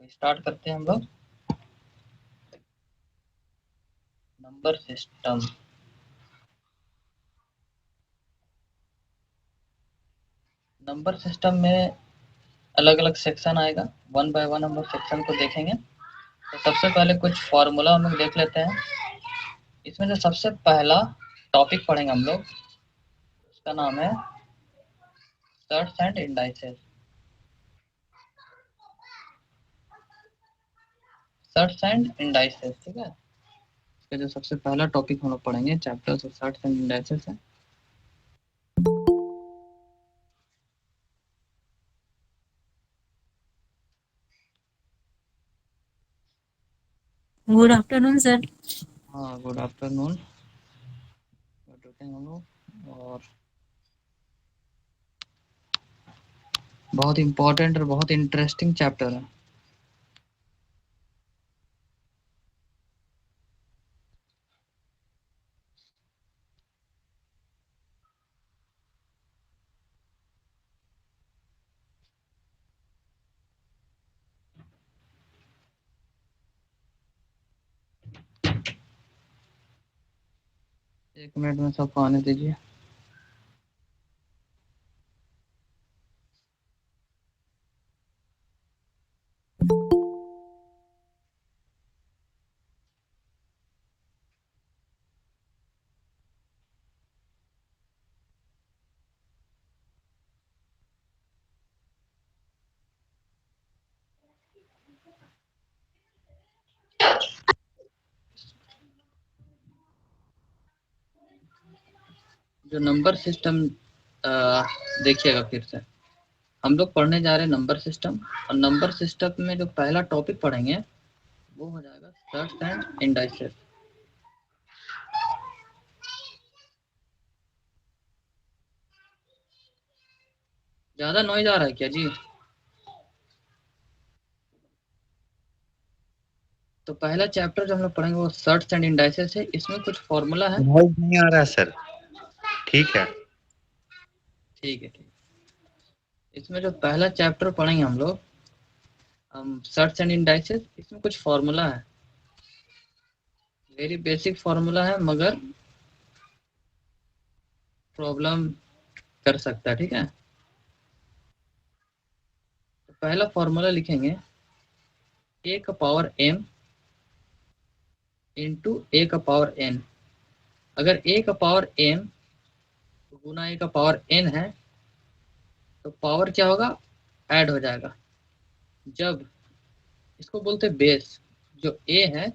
तो स्टार्ट करते हैं हम लोग। Number system. नंबर सिस्टम में अलग अलग सेक्शन आएगा, वन बाय वन हम लोग सेक्शन को देखेंगे। तो सबसे पहले कुछ फार्मूला हम लोग देख लेते हैं। इसमें जो सबसे पहला टॉपिक पढ़ेंगे हम लोग, उसका नाम है shirts and indices. Shirts and indices, ठीक है। इसका जो सबसे पहला टॉपिक हम लोग पढ़ेंगे चैप्टर से सर्ट्स एंड इंडाइसेस है। Good afternoon sir. हाँ, गुड आफ्टरनून हम लोग। और बहुत इम्पोर्टेंट और बहुत इंटरेस्टिंग चैप्टर है। एक मिनट में सबको आने दीजिए। जो नंबर सिस्टम देखिएगा फिर से, हम लोग पढ़ने जा रहे हैं नंबर सिस्टम। और नंबर सिस्टम में जो पहला टॉपिक पढ़ेंगे वो हो जाएगा सर्ट्स एंड इंडाइसेस। ज्यादा नॉइज आ रहा है क्या जी? तो पहला चैप्टर जो हम लोग पढ़ेंगे वो सर्ट्स एंड इंडाइसेस है। इसमें कुछ फॉर्मूला है। नॉइज नहीं आ रहा सर, ठीक है। ठीक है, ठीक। इसमें जो पहला चैप्टर पढ़ेंगे हम लोग, हम सर्ट्स एंड इंडाइसेस, इसमें कुछ फॉर्मूला है। वेरी बेसिक फॉर्मूला है, मगर प्रॉब्लम कर सकता है, ठीक है। तो पहला फॉर्मूला लिखेंगे ए का पावर m इंटू ए का पावर n। अगर ए का पावर m गुना ए का पावर n है तो पावर क्या होगा? ऐड हो जाएगा। जब इसको बोलते हैं बेस, जो ए है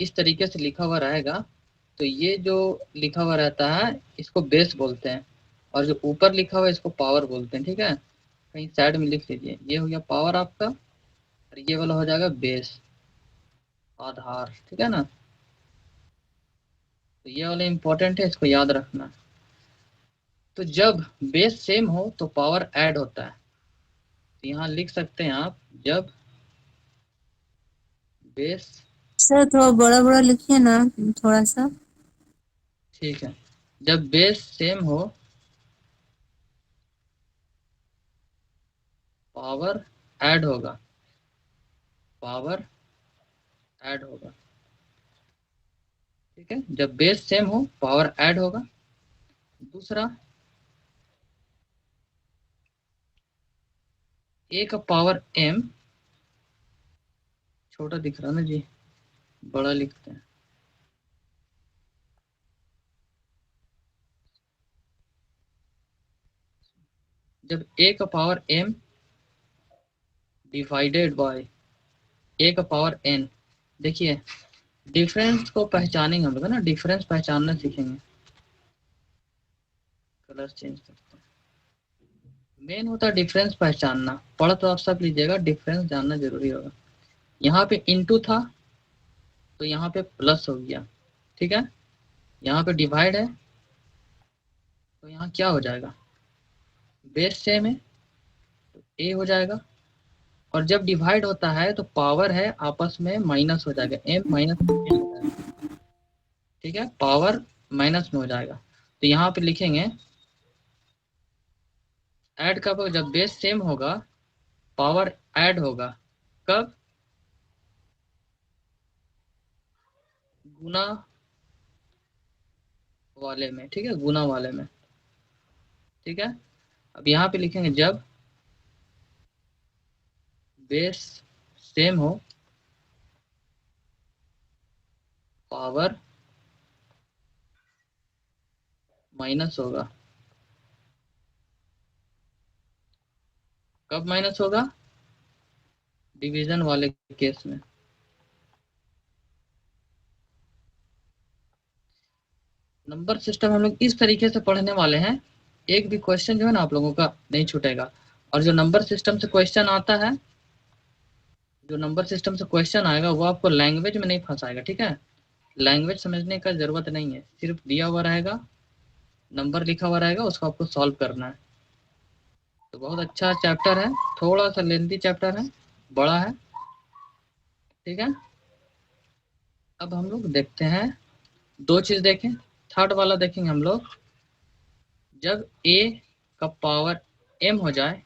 इस तरीके से लिखा हुआ रहेगा, तो ये जो लिखा हुआ रहता है इसको बेस बोलते हैं, और जो ऊपर लिखा हुआ है इसको पावर बोलते हैं, ठीक है। कहीं साइड में लिख लीजिए, ये हो गया पावर आपका, और ये वाला हो जाएगा बेस, आधार, ठीक है ना। तो ये वाला इंपॉर्टेंट है, इसको याद रखना। तो जब बेस सेम हो तो पावर ऐड होता है। तो यहाँ लिख सकते हैं आप, जब बेस, सर थोड़ा बड़ा बड़ा लिखिए ना, थोड़ा सा। ठीक है, जब बेस सेम हो पावर ऐड होगा, पावर ऐड होगा, ठीक है। जब बेस सेम हो पावर ऐड होगा। दूसरा, ए का पावर m, छोटा दिख रहा है ना जी, बड़ा लिखते हैं। जब ए का पावर m डिवाइडेड बाय ए का पावर n, देखिए डिफरेंस को पहचानेंगे हम लोग, है ना, डिफरेंस पहचानना सीखेंगे। कलर चेंज करते हैं। मेन होता है डिफरेंस पहचानना। पढ़ तो आप सब लीजिएगा, डिफरेंस जानना जरूरी होगा। यहाँ पे इनटू था तो यहाँ पे प्लस हो गया, ठीक है। यहाँ पे डिवाइड है तो यहाँ क्या हो जाएगा? बेस सेम है तो ए हो जाएगा। और जब डिवाइड होता है तो पावर है आपस में माइनस हो जाएगा, m माइनस n हो जाएगा, ठीक है। पावर माइनस में हो जाएगा। तो यहाँ पे लिखेंगे ऐड का, जब बेस सेम होगा पावर ऐड होगा, कब? गुना वाले में, ठीक है, गुना वाले में, ठीक है। अब यहाँ पे लिखेंगे जब बेस सेम हो, पावर माइनस होगा। कब माइनस होगा? डिवीजन वाले केस में। नंबर सिस्टम हम लोग इस तरीके से पढ़ने वाले हैं, एक भी क्वेश्चन जो है ना आप लोगों का नहीं छूटेगा। और जो नंबर सिस्टम से क्वेश्चन आता है, जो नंबर सिस्टम से क्वेश्चन आएगा वो आपको लैंग्वेज में नहीं फंसाएगा, ठीक है। लैंग्वेज समझने का जरूरत नहीं है, सिर्फ दिया हुआ रहेगा, नंबर लिखा हुआ रहेगा, उसको आपको सॉल्व करना है। तो बहुत अच्छा चैप्टर है, थोड़ा सा लेंथी चैप्टर है, बड़ा है, ठीक है। अब हम लोग देखते हैं, दो चीज देखें। थर्ड वाला देखेंगे हम लोग, जब a का पावर m हो जाए,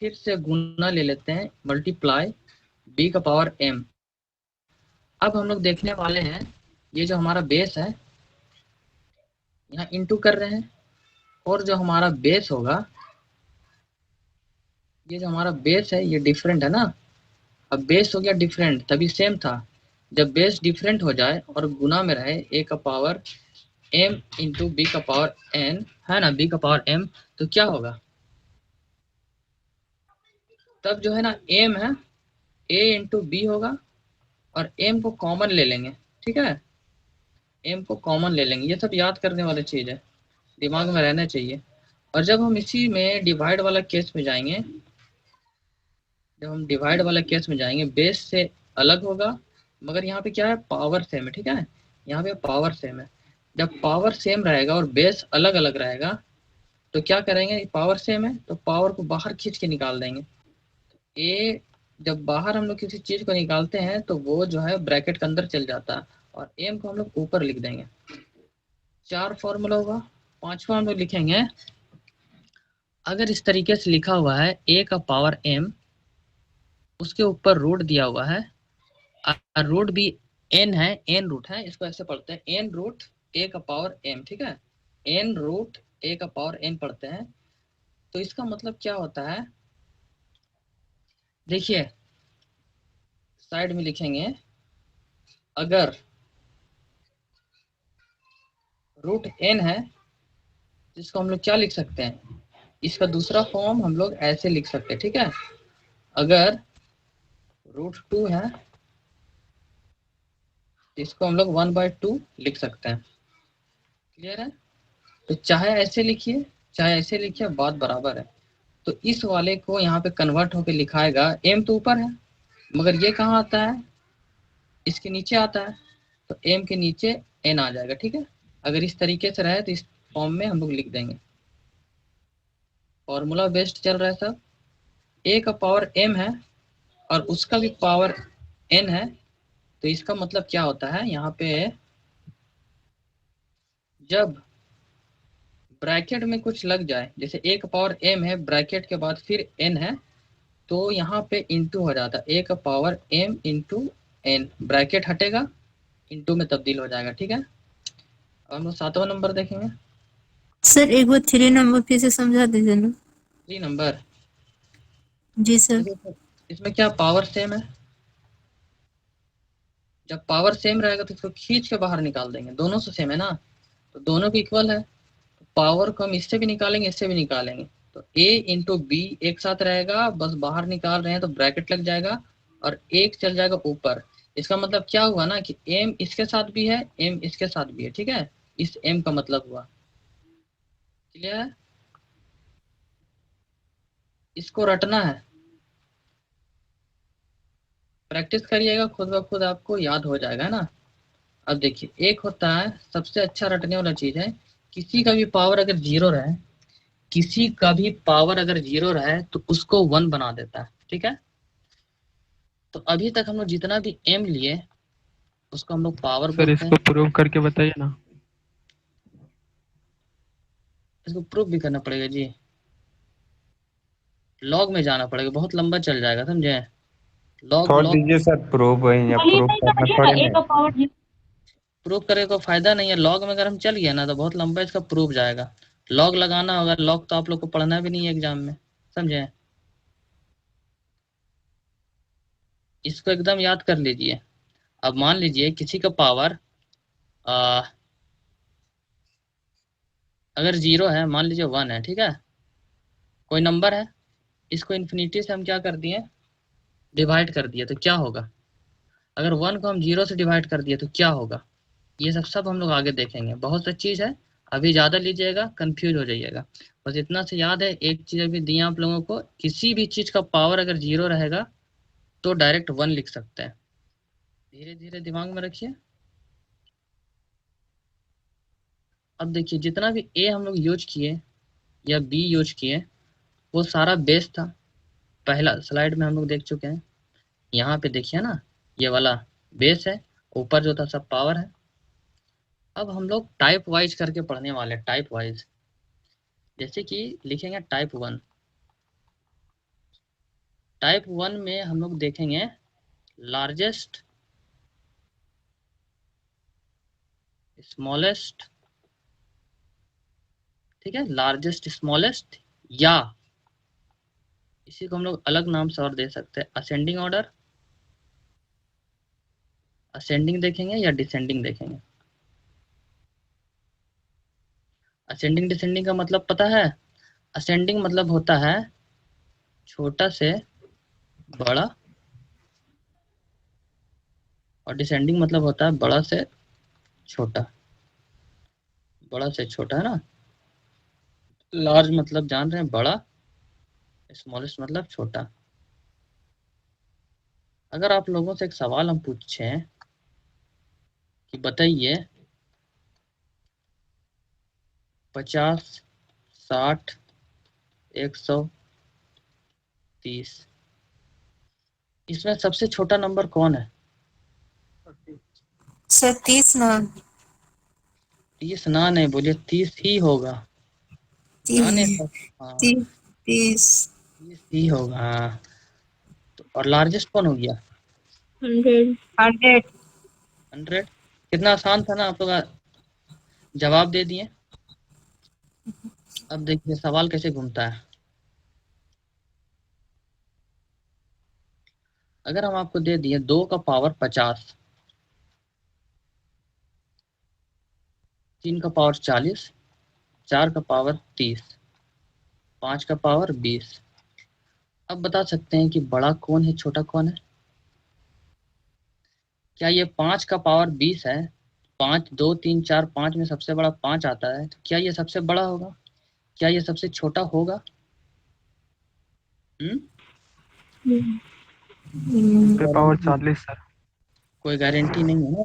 फिर से गुना ले लेते हैं, मल्टीप्लाई b का पावर m। अब हम लोग देखने वाले हैं, ये जो हमारा बेस है यहाँ इंटू कर रहे हैं, और जो हमारा बेस होगा, ये जो हमारा बेस है ये डिफरेंट है ना। अब बेस हो गया डिफरेंट, तभी सेम था। जब बेस डिफरेंट हो जाए और गुना में रहे a का पावर m इंटू बी का पावर n, है ना, b का पावर m, तो क्या होगा? तब जो है ना m है, a इंटू बी होगा, और m को कॉमन ले लेंगे, ठीक है। m को कॉमन ले लेंगे, ये सब याद करने वाली चीज है, दिमाग में रहना चाहिए। और जब हम इसी में डिवाइड वाला केस में जाएंगे, जब हम डिवाइड वाला केस में जाएंगे, बेस से अलग होगा, मगर यहाँ पे क्या है, पावर सेम है, ठीक है। यहाँ पे पावर सेम है। जब पावर सेम रहेगा और बेस अलग अलग रहेगा, तो क्या करेंगे, पावर सेम है तो पावर को बाहर खींच के निकाल देंगे। ए जब बाहर हम लोग किसी चीज को निकालते हैं तो वो जो है ब्रैकेट के अंदर चल जाता है, और एम को हम लोग ऊपर लिख देंगे। 4 फॉर्मूला होगा, 5वां हम लोग लिखेंगे, अगर इस तरीके से लिखा हुआ है a का पावर m, उसके ऊपर रूट दिया हुआ है, रूट भी n है, n रूट है, इसको ऐसे पढ़ते हैं n रूट a का पावर m, ठीक है। n रूट a का पावर n पढ़ते हैं। तो इसका मतलब क्या होता है, देखिए साइड में लिखेंगे, अगर रूट n है, जिसको हम लोग क्या लिख सकते हैं, इसका दूसरा फॉर्म हम लोग ऐसे लिख सकते हैं, ठीक है। अगर रूट 2 है, इसको हम लोग 1/2 लिख सकते हैं। क्लियर है? तो चाहे ऐसे लिखिए चाहे ऐसे लिखिए, बात बराबर है। तो इस वाले को यहाँ पे कन्वर्ट होकर लिखाएगा, m तो ऊपर है, मगर ये कहाँ आता है, इसके नीचे आता है, तो m के नीचे n आ जाएगा, ठीक है। अगर इस तरीके से रहे तो इस फॉर्म में हम लोग लिख देंगे। फॉर्मूला बेस्ड चल रहा है सब। a का पावर m है और उसका भी पावर n है, तो इसका मतलब क्या होता है, यहाँ पे जब ब्रैकेट में कुछ लग जाए, जैसे a का पावर m है, ब्रैकेट के बाद फिर n है, तो यहाँ पे इंटू हो जाता है, a का power m into n, bracket हटेगा, इंटू में तब्दील हो जाएगा, ठीक है। अब हम लोग 7वां नंबर देखेंगे। सर एक बार 3 नंबर फिर से समझा दीजिए ना। 3 नंबर, जी सर। इसमें क्या पावर सेम है, जब पावर सेम रहेगा तो इसको खींच के बाहर निकाल देंगे, दोनों से सेम है ना, तो दोनों की इक्वल है, तो पावर को हम इससे भी निकालेंगे इससे भी निकालेंगे, तो a इंटू बी एक साथ रहेगा, बस बाहर निकाल रहे हैं तो ब्रैकेट लग जाएगा, और एक चल जाएगा ऊपर। इसका मतलब क्या हुआ ना कि m इसके साथ भी है, m इसके साथ भी है, ठीक है, इस m का मतलब हुआ। क्लियर है? इसको रटना है, प्रैक्टिस करिएगा, खुद ब खुद आपको याद हो जाएगा, है ना। अब देखिए, एक होता है सबसे अच्छा रटने वाला चीज है, किसी का भी पावर अगर जीरो रहे, किसी का भी पावर अगर जीरो रहे तो उसको 1 बना देता है, ठीक है। तो अभी तक हम लोग जितना भी m लिए उसको हम लोग पावर सर बोलते इसको हैं। प्रूव करके बताइए ना। इसको प्रूफ भी करना पड़ेगा जी, लॉग में जाना पड़ेगा, बहुत लंबा चल जाएगा, समझे। लॉग छोड़ लॉग दीजिए सर, प्रूफ या बोलिए प्रूफ नहीं करना समझिए थोड़ी ना, ए ना का है। Power zero. प्रूफ करे को फायदा नहीं है। लॉग में अगर हम चल गया ना तो बहुत लंबा इसका प्रूफ जाएगा। लॉग लगाना होगा। लॉग तो आप लोग को पढ़ना भी नहीं है एग्जाम में, समझे? इसको एकदम याद कर लीजिए। अब मान लीजिए किसी का पावर अगर 0 है, मान लीजिए 1 है, ठीक है, कोई नंबर है, इसको इन्फिनिटी से हम क्या कर दिए, डिवाइड कर दिए, तो क्या होगा? अगर 1 को हम 0 से डिवाइड कर दिए तो क्या होगा? ये सब हम लोग आगे देखेंगे। बहुत सा चीज़ है, अभी ज़्यादा लीजिएगा कंफ्यूज हो जाइएगा। बस इतना से याद है, एक चीज़ अभी दी आप लोगों को, किसी भी चीज़ का पावर अगर 0 रहेगा तो डायरेक्ट 1 लिख सकते हैं। धीरे धीरे दिमाग में रखिए। अब देखिए, जितना भी ए हम लोग यूज किए या बी यूज किए वो सारा बेस था। पहला स्लाइड में हम लोग देख चुके हैं। यहाँ पे देखिए ना, ये वाला बेस है, ऊपर जो था सब पावर है। अब हम लोग टाइप वाइज करके पढ़ने वाले हैं, टाइप वाइज। जैसे कि लिखेंगे टाइप 1। टाइप 1 में हम लोग देखेंगे लार्जेस्ट, स्मॉलेस्ट, ठीक है, लार्जेस्ट स्मॉलेस्ट, या इसी को हम लोग अलग नाम से और दे सकते हैं, असेंडिंग ऑर्डर। असेंडिंग देखेंगे या डिसेंडिंग देखेंगे। असेंडिंग डिसेंडिंग का मतलब पता है? असेंडिंग मतलब होता है छोटा से बड़ा, और डिसेंडिंग मतलब होता है बड़ा से छोटा। बड़ा से छोटा है ना। लार्ज मतलब जान रहे हैं बड़ा, स्मॉलेस्ट मतलब छोटा। अगर आप लोगों से एक सवाल हम पूछें कि बताइए 50, 60, 130, इसमें सबसे छोटा नंबर कौन है? सर 30 ना। 30 ना नहीं बोलिए, 30 ही होगा। ना नहीं सर, हाँ 30 30 ही होगा, हाँ। तो और लार्जेस्ट कौन हो गया? 100 100। कितना आसान था ना, आप लोग जवाब दे दिए। अब देखिए सवाल कैसे घूमता है। अगर हम आपको दे दिए 2 का पावर 50, 3 का पावर 40, 4 का पावर 30, 5 का पावर 20, अब बता सकते हैं कि बड़ा कौन है, छोटा कौन है? क्या ये 5 का पावर 20 है? 5, 2, 3, 4, 5 में सबसे बड़ा 5 आता है, तो क्या ये सबसे बड़ा होगा? क्या ये सबसे छोटा होगा? Power 40 sir. कोई गारंटी नहीं है ना,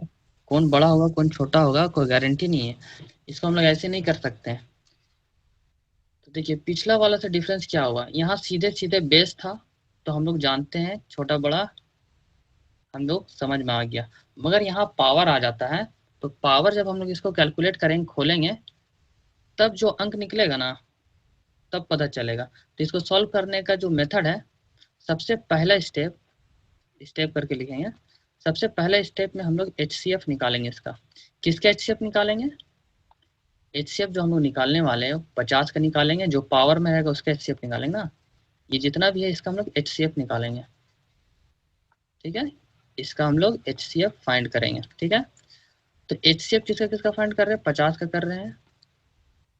कौन बड़ा होगा कौन छोटा होगा, कोई गारंटी नहीं है। इसको हम लोग ऐसे नहीं कर सकते हैं। तो देखिए पिछला वाला से डिफरेंस क्या हुआ, यहाँ सीधे सीधे बेस था, तो हम लोग जानते हैं छोटा बड़ा हम लोग समझ में आ गया। मगर यहाँ पावर आ जाता है, तो पावर जब हम लोग इसको कैलकुलेट करेंगे, खोलेंगे, तब जो अंक निकलेगा ना, तब पता चलेगा। तो इसको सॉल्व करने का जो मेथड है, सबसे पहला स्टेप, स्टेप करके लिखेंगे। सबसे पहले स्टेप में हम लोग HCF निकालेंगे इसका। किसका HCF निकालेंगे? HCF जो हम लोग निकालने वाले हैं 50 का निकालेंगे, जो पावर में रहेगा उसका HCF निकालेंगे ना। ये जितना भी है इसका हम लोग HCF निकालेंगे, ठीक है। इसका हम लोग HCF फाइंड करेंगे, ठीक है। तो HCF किसका किसका फाइंड कर रहे हैं? 50 का कर रहे हैं,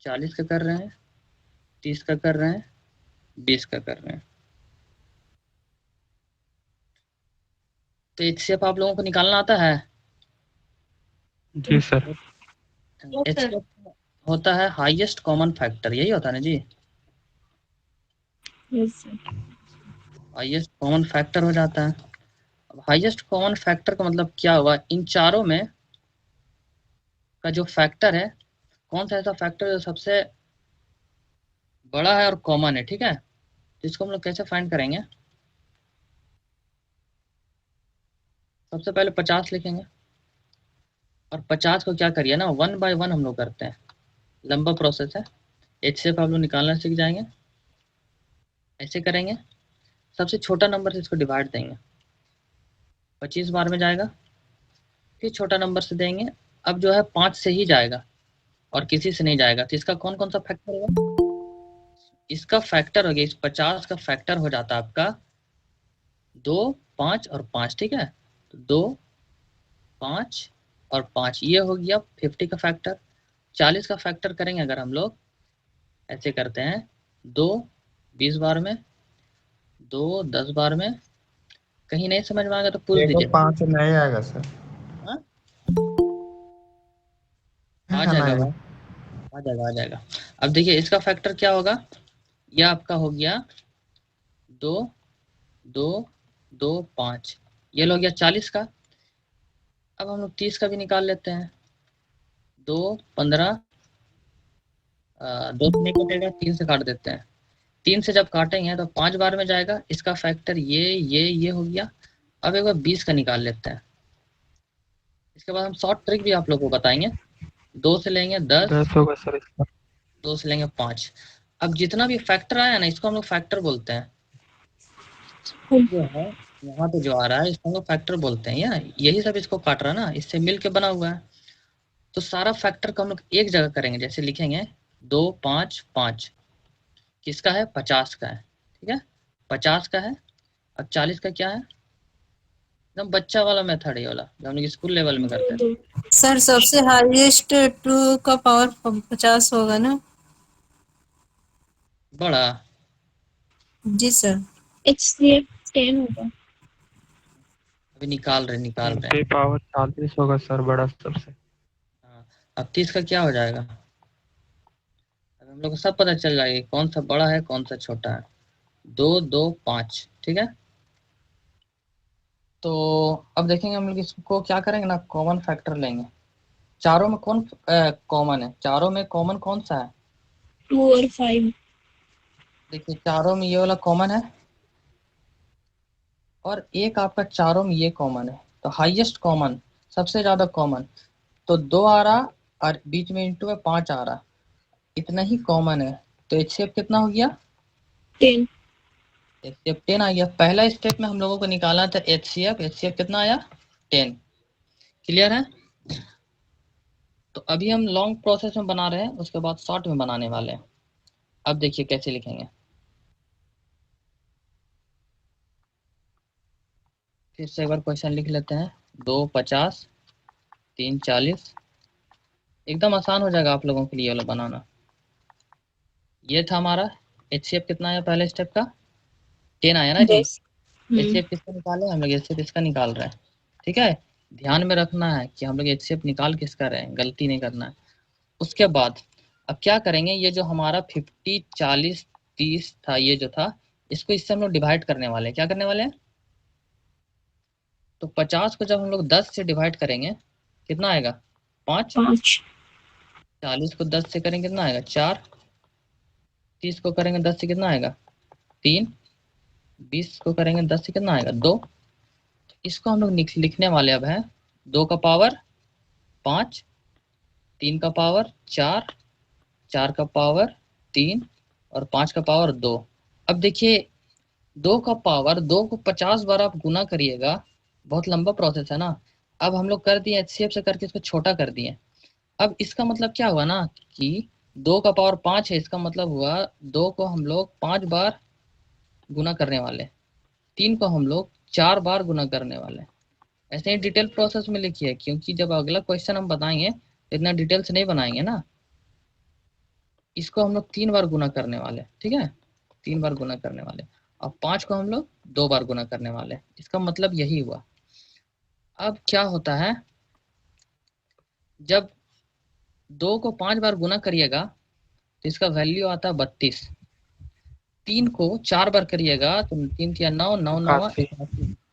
40 का कर रहे हैं, 30 का कर रहे हैं, 20 का कर रहे हैं। तो HCF आप लोगों को निकालना आता है? जी सर। HCF होता है हाईएस्ट कॉमन फैक्टर, यही होता है ना जी। हाईएस्ट कॉमन फैक्टर हो जाता है। अब हाईएस्ट कॉमन फैक्टर का मतलब क्या हुआ, इन चारों में का जो फैक्टर है, कौन सा ऐसा फैक्टर जो सबसे बड़ा है और कॉमन है, ठीक है। तो इसको हम लोग कैसे फाइंड करेंगे? सबसे पहले 50 लिखेंगे, और 50 को क्या करिए ना, 1 बाय 1 हम लोग करते हैं। लंबा प्रोसेस है, HCF आप लोग निकालना सीख जाएंगे। ऐसे करेंगे, सबसे छोटा नंबर से इसको डिवाइड देंगे, 25 बार में जाएगा, फिर छोटा नंबर से देंगे। अब जो है 5 से ही जाएगा और किसी से नहीं जाएगा, तो इसका कौन कौन सा फैक्टर होगा? इसका फैक्टर हो गया, इस 50 का फैक्टर हो जाता है आपका 2, 5 और 5, ठीक है। तो 2, 5 और 5 ये हो गया 50 का फैक्टर। 40 का फैक्टर करेंगे अगर हम लोग ऐसे करते हैं, 2 20 बार में, 2 10 बार में। कहीं नहीं समझ में आएगा तो पूछ देखो दीजिए। 5 नहीं आएगा सर। हाँ? है आ ना जाएगा नहीं? भाई, आ जाएगा, आ जाएगा। अब देखिए इसका फैक्टर क्या होगा, यह आपका हो गया 2 2 2 5, ये हो गया 40 का। अब हम लोग 30 का भी निकाल लेते हैं, 2 15, 2 से नहीं कटेगा, 3 से काट देते हैं। 3 से जब काटेंगे तो 5 बार में जाएगा, इसका फैक्टर ये हो गया। अब एक बार 20 का निकाल लेते हैं। इसके बाद हम शॉर्ट ट्रिक भी आप लोग को बताएंगे। 2 से लेंगे 10, 10 होगा सर इसका। 2 से लेंगे 5। अब जितना भी फैक्टर आया ना, इसको हम लोग फैक्टर बोलते हैं। जो है यहाँ पे जो आ रहा है इसको हम लोग फैक्टर बोलते हैं, या यही सब इसको काट रहा है ना, इससे मिल के बना हुआ है। तो सारा फैक्टर को हम लोग एक जगह करेंगे, जैसे लिखेंगे 2 5 5, किसका है? 50 का है, ठीक है। 50 का है। अब 40 का क्या है? एकदम बच्चा वाला मेथड है, वाला जो हम लोग स्कूल लेवल में करते थे। सर सबसे हाईएस्ट 2 का पावर 50 होगा ना? बड़ा जी सर। HCF 10 होगा। अभी निकाल रहे इन पे पावर 40 होगा सर बड़ा सबसे। हाँ, अब 30 का क्या हो जाएगा? अब हम लोग को सब पता चल जाएगा कौन सा बड़ा है कौन सा छोटा है। 2 2 5, ठीक है। तो अब देखेंगे हम लोग इसको क्या करेंगे ना, कॉमन फैक्टर लेंगे। चारों में कौन कॉमन है? चारों में कॉमन कौन सा है? 2 और 5। देखिए चारों में ये वाला कॉमन है, और एक आपका चारों में ये कॉमन है। तो हाईएस्ट कॉमन, सबसे ज्यादा कॉमन, तो 2 आ रहा और बीच में इंटू में 5 आ रहा, इतना ही कॉमन है। तो एचसीएफ कितना हो गया? 10। एचसीएफ 10 आ गया। पहला स्टेप में हम लोगों को निकालना था एचसीएफ, एचसीएफ कितना आया? 10। क्लियर है? तो अभी हम लॉन्ग प्रोसेस में बना रहे हैं, उसके बाद शॉर्ट में बनाने वाले हैं। अब देखिए कैसे लिखेंगे, फिर से एक बार क्वेश्चन लिख लेते हैं। 2 50, 3 40, एकदम आसान हो जाएगा आप लोगों के लिए वाला बनाना। ये था हमारा एचसीएफ कितना आया पहले स्टेप का? 10 आया ना जी। Yes. एचसीएफ किसका निकाले? हम लोग एचसीएफ इसका निकाल रहे हैं, ठीक है। ध्यान में रखना है कि हम लोग एचसीएफ निकाल किसका रहे हैं, गलती नहीं करना है। उसके बाद अब क्या करेंगे, ये जो हमारा 50 40 30 था, ये जो था, इसको इससे हम लोग डिवाइड करने वाले हैं। क्या करने वाले हैं? तो 50 को जब हम लोग 10 से डिवाइड करेंगे कितना आएगा? 5। 5। 40 को 10 से करेंगे कितना आएगा? 4। 30 को करेंगे 10 से कितना आएगा? 3। 20 को करेंगे 10 से कितना आएगा? 2। इसको हम लोग लिखने वाले अब है 2 का पावर 5, 3 का पावर 4, 4 का पावर 3 और 5 का पावर 2। अब देखिए 2 का पावर 2 को 50 बार आप गुना करिएगा, बहुत लंबा प्रोसेस है ना। अब हम लोग कर दिए एचसीएफ से करके इसको छोटा कर दिए। अब इसका मतलब क्या हुआ ना कि 2 का पावर 5 है, इसका मतलब हुआ 2 को हम लोग 5 बार गुना करने वाले, 3 को हम लोग 4 बार गुना करने वाले। ऐसे ही डिटेल प्रोसेस में लिखिए, क्योंकि जब अगला क्वेश्चन हम बताएंगे तो इतना डिटेल से नहीं बनाएंगे ना। इसको हम लोग 3 बार गुना करने वाले, ठीक है, 3 बार गुना करने वाले। और 5 को हम लोग 2 बार गुना करने वाले, इसका मतलब यही हुआ। अब क्या होता है, जब 2 को 5 बार गुना करिएगा तो इसका वैल्यू आता है 32। 3 को 4 बार करिएगा तो 3 किया 9, 9 9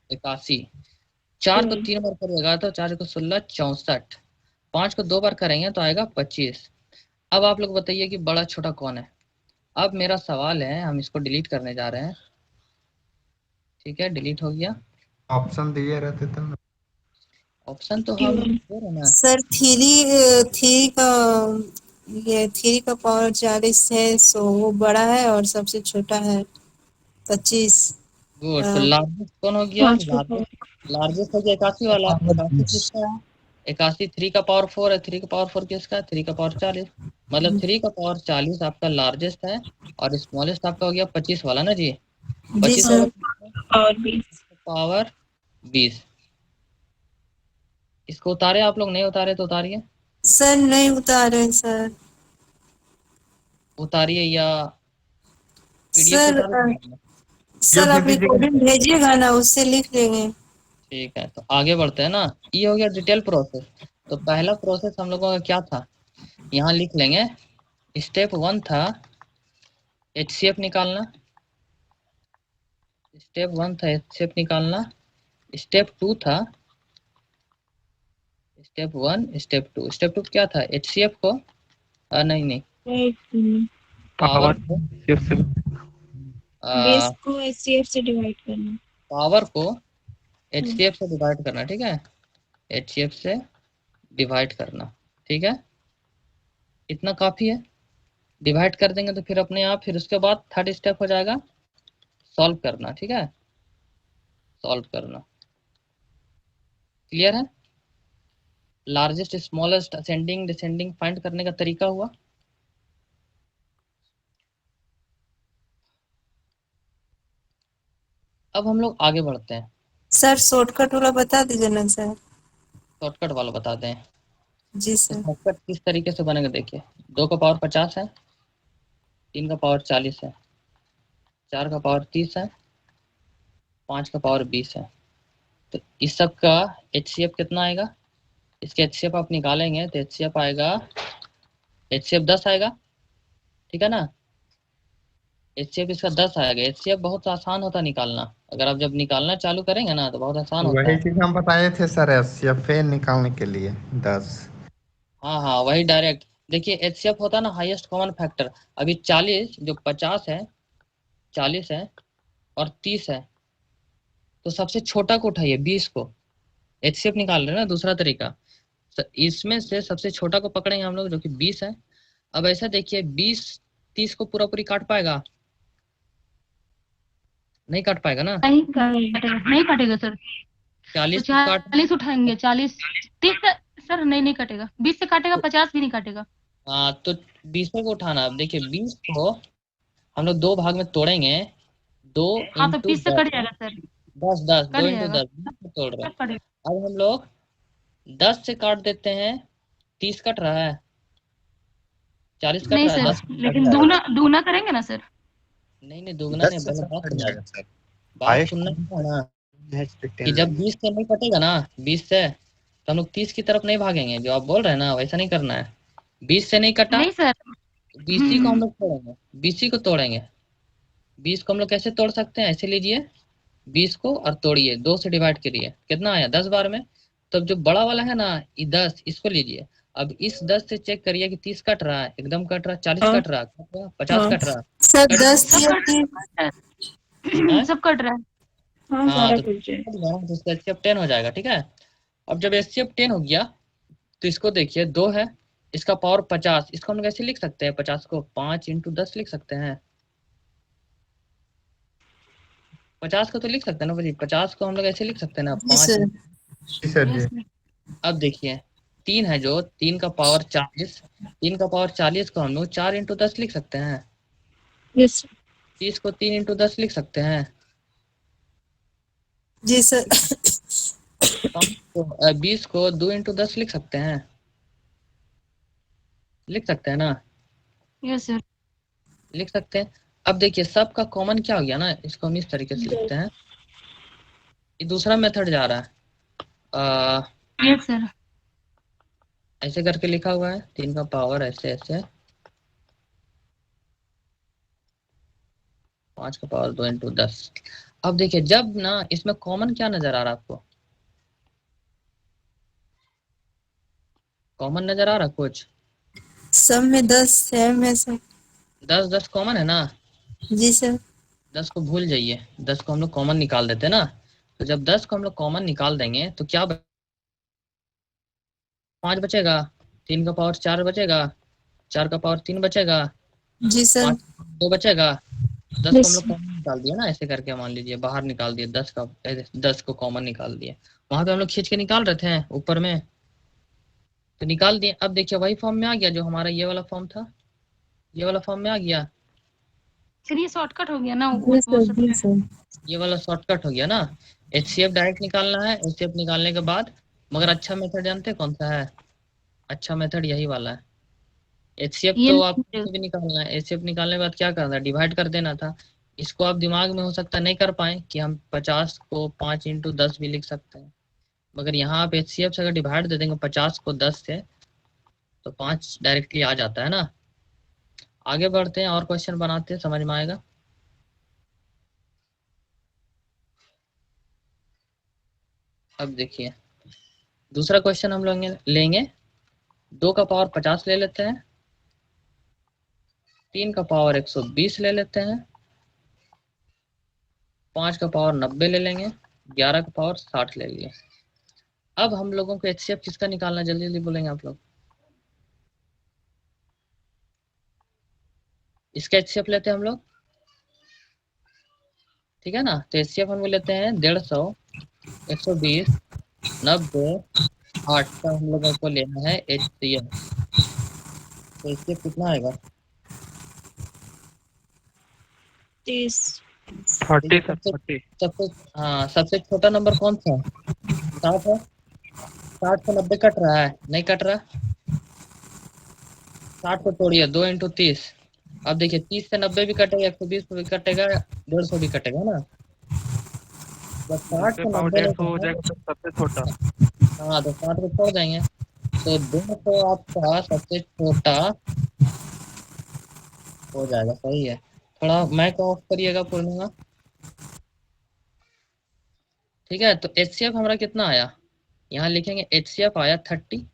81। 4 को 3 बार करिएगा तो 4 को 16 64। 5 को 2 बार करेंगे तो आएगा 25। अब आप लोग बताइए कि बड़ा छोटा कौन है। अब मेरा सवाल है, हम इसको डिलीट करने जा रहे हैं, ठीक है, डिलीट हो गया। ऑप्शन दिए रहते तो ना। ऑप्शन तो हम दे रहे ना। सर थ्री का पावर 40 है, सो वो बड़ा है और सबसे छोटा है 25। गुड, तो लार्जेस्ट कौन हो गया? 5 का लार्जेस्ट लार्जेस्ट हो गया 81 वाला। 81 किसका है? 81 3 का पावर 4 है। 3 का पावर 4 किसका है? 3 का पावर 40। मतलब 3 का पावर 40 आपका लार्जेस्ट है और स्मॉलेस्ट आपका हो गया 25 वाला ना जी। जी 25 सर। वाला और 20। पावर 20। इसको उतारे आप लोग, नहीं उतारे तो उतारिए, सर नहीं उतारे सर। उतारिए या पीडीएफ सर उतारो। सर आप रिकॉर्डिंग भेजिएगा ना, उससे लिख लेंगे। ठीक है, तो आगे बढ़ते हैं ना। ये हो गया डिटेल प्रोसेस। तो पहला प्रोसेस हम लोगों का क्या था, यहाँ लिख लेंगे। स्टेप 1 था HCF निकालना। स्टेप 1 था HCF निकालना। स्टेप 2 था स्टेप 1 स्टेप 2। स्टेप 2 क्या था? HCF को नहीं नहीं पावर पावर को सिर्फ बेस को HCF से डिवाइड करना। पावर को HCF से डिवाइड करना। ठीक है, HCF से डिवाइड करना। ठीक है, इतना काफी है। डिवाइड कर देंगे तो फिर अपने आप, फिर उसके बाद थर्ड स्टेप हो जाएगा सॉल्व करना। ठीक है, सॉल्व करना। क्लियर है? Largest smallest ascending descending find करने का तरीका हुआ। अब हम लोग आगे बढ़ते हैं। सर शॉर्टकट वाला बता दीजिए ना सर। शॉर्टकट वाला बताते हैं। जी सर। शॉर्टकट किस तरीके से बनेगा देखिए। 2 का पावर 50 है, 3 का पावर 40 है, 4 का पावर 30 है, 5 का पावर 20 है। तो इस सब का HCF कितना आएगा? इसके HCF आप निकालेंगे तो HCF आएगा, HCF 10 आएगा। ठीक है ना, HCF इसका 10 आएगा। HCF बहुत आसान होता है निकालना। अगर आप जब निकालना चालू करेंगे ना तो बहुत आसान होता वही है। चीज हम बताए थे सर, HCF निकालने के लिए 10। हाँ हाँ, वही डायरेक्ट। देखिए HCF होता है ना हाईएस्ट कॉमन फैक्टर। अभी 40 जो 50 है, 40 है और 30 है, तो सबसे छोटा को उठाइए 20 को। HCF निकाल रहे हैं ना, दूसरा तरीका। तो इसमें से सबसे छोटा को पकड़ेंगे हम लोग जो कि 20 है। अब ऐसा देखिए 20 30 को पूरा पूरी काट पाएगा? नहीं काट पाएगा ना। नहीं काटेगा, नहीं काटेगा सर। 40 तो को काट 40 उठाएंगे, 40 30 सर नहीं काटेगा। 20 से काटेगा, 50 भी नहीं काटेगा। हाँ, तो 20 को उठाना। अब देखिए 20 को हम लोग 2 भाग में तोड़ेंगे। 2 हाँ तो इंटू 20 से 10, कट जाएगा सर, 10 10 कट 2 इंटू जाएगा, 10 तोड़ रहे हैं। कट पड़ेगा। अब हम लोग 10 से काट देते हैं। 30 कट रहा है, 40 कट नहीं रहा है, सर, 10 लेकिन दूना करेंगे ना सर। नहीं नहीं, दुगना नहीं, पहले बात सुनना है ना कि जब 20 से नहीं कटेगा ना, 20 से तो हम लोग 30 की तरफ नहीं भागेंगे। जो आप बोल रहे हैं ना वैसा नहीं करना है। 20 से नहीं कटा, नहीं सर। 20 को हम लोग तोड़ेंगे। 20 को तोड़ेंगे। 20 को हम लोग कैसे तोड़ सकते हैं? ऐसे लीजिए 20 को और तोड़िए, 2 से डिवाइड करिए, कितना आया 10 बार में। तो जो बड़ा वाला है ना ये 10, इसको लीजिए। अब इस 10 से चेक करिए कि 30 कट रहा है, एकदम कट रहा है, 40 कट रहा है, 50 कट रहा है, सर कट 10 है। सब कट रहा है। हाँ हाँ, सारा तो कट जाए। इसका HCF 10 हो जाएगा। ठीक है, अब जब HCF 10 हो गया तो इसको देखिए 2 है, इसका पावर 50। इसको हम लोग ऐसे लिख सकते हैं, 50 को 5 इंटू 10 लिख सकते हैं। 50 को तो लिख सकते हैं ना भाई, 50 को हम लोग ऐसे लिख सकते हैं ना, जी 5। सर। जी सर जी। अब देखिए 3 है, जो 3 का पावर 40, 3 का पावर 40 को हम लोग 4 इंटू 10 लिख सकते हैं। यस 30 को 3 इंटू 10 लिख सकते हैं। जी सर। 20 को 2 इंटू 10 लिख सकते हैं। लिख सकते हैं ना, यस सर। लिख सकते हैं। अब देखिए सबका कॉमन क्या हो गया ना, इसको हम इस तरीके से लिखते हैं। ये दूसरा मेथड जा रहा है। Yes sir. ऐसे करके लिखा हुआ है, 3 का पावर ऐसे ऐसे, 5 का पावर 2 इंटू 10। अब देखिए जब ना इसमें कॉमन क्या नजर आ रहा है आपको? कॉमन नजर आ रहा कुछ? सब में 10 है में सर। 10 10 कॉमन है ना। जी सर। 10 को भूल जाइए, 10 को हम लोग कॉमन निकाल देते हैं ना। तो जब 10 को हम लोग कॉमन निकाल देंगे तो क्या 5 बचेगा, 3 का पावर 4 बचेगा, 4 का पावर 3 बचेगा, जी सर। 5 2 बचेगा। 10 को हम लोग कॉमन निकाल दिया ना, ऐसे करके मान लीजिए बाहर निकाल दिया, 10 को कॉमन निकाल दिया। वहां पे हम लोग खींच के निकाल रहे थे ऊपर में, तो निकाल दिए। अब देखिए वही फॉर्म में आ गया जो हमारा ये वाला फॉर्म था, ये वाला फॉर्म में आ गया। सर ये शॉर्टकट हो गया ना जी वो सर, सब। जी सर। ये वाला शॉर्टकट हो गया ना। HCF डायरेक्ट निकालना है, HCF निकालने के बाद, मगर अच्छा मेथड जानते हैं कौन सा है? अच्छा मेथड यही वाला है। HCF ये तो आप नहीं भी निकालना है, HCF निकालने के बाद क्या करना है, डिवाइड कर देना था। इसको आप दिमाग में हो सकता है नहीं कर पाए कि हम 50 को 5 × 10 भी लिख सकते हैं, मगर यहाँ आप HCF से अगर डिवाइड दे देंगे 50 को 10 से, तो 5 डायरेक्टली आ जाता है ना। आगे बढ़ते हैं और क्वेश्चन बनाते हैं, समझ में आएगा। अब देखिए दूसरा क्वेश्चन हम लोग लेंगे। 2 का पावर 50 ले लेते हैं, 3 का पावर 120 ले लेते हैं, 5 का पावर 90 ले लेंगे, 11 का पावर 60 ले लिए। अब हम लोगों को HCF किसका निकालना, जल्दी जल्दी बोलेंगे आप लोग। इसका HCF लेते हैं हम लोग, ठीक है ना। तो HCF हम लोग लेते हैं 150, 120, 90, 60 का हम लोगों को लेना है HCF। तो HCF कितना आएगा? 30। 30 सर, 30। सबसे हाँ सबसे छोटा नंबर कौन सा है? 60 है। 60 से 90 कट रहा है, नहीं कट रहा। 60 को तोड़िए, 2 × 30। अब देखिए 30 से 90 भी कटेगा, 120 भी कटेगा, 150 भी कटेगा ना। जब 60 से 90 150 हो जाएगा सर, सबसे छोटा। हाँ तो 60 को छोड़ देंगे, तो 200 आपका सबसे छोटा हो जाएगा। सही है। थोड़ा माइक ऑफ करिएगा पूर्णिमा, ठीक है। तो HCF हमारा कितना आया, यहाँ लिखेंगे HCF आया 30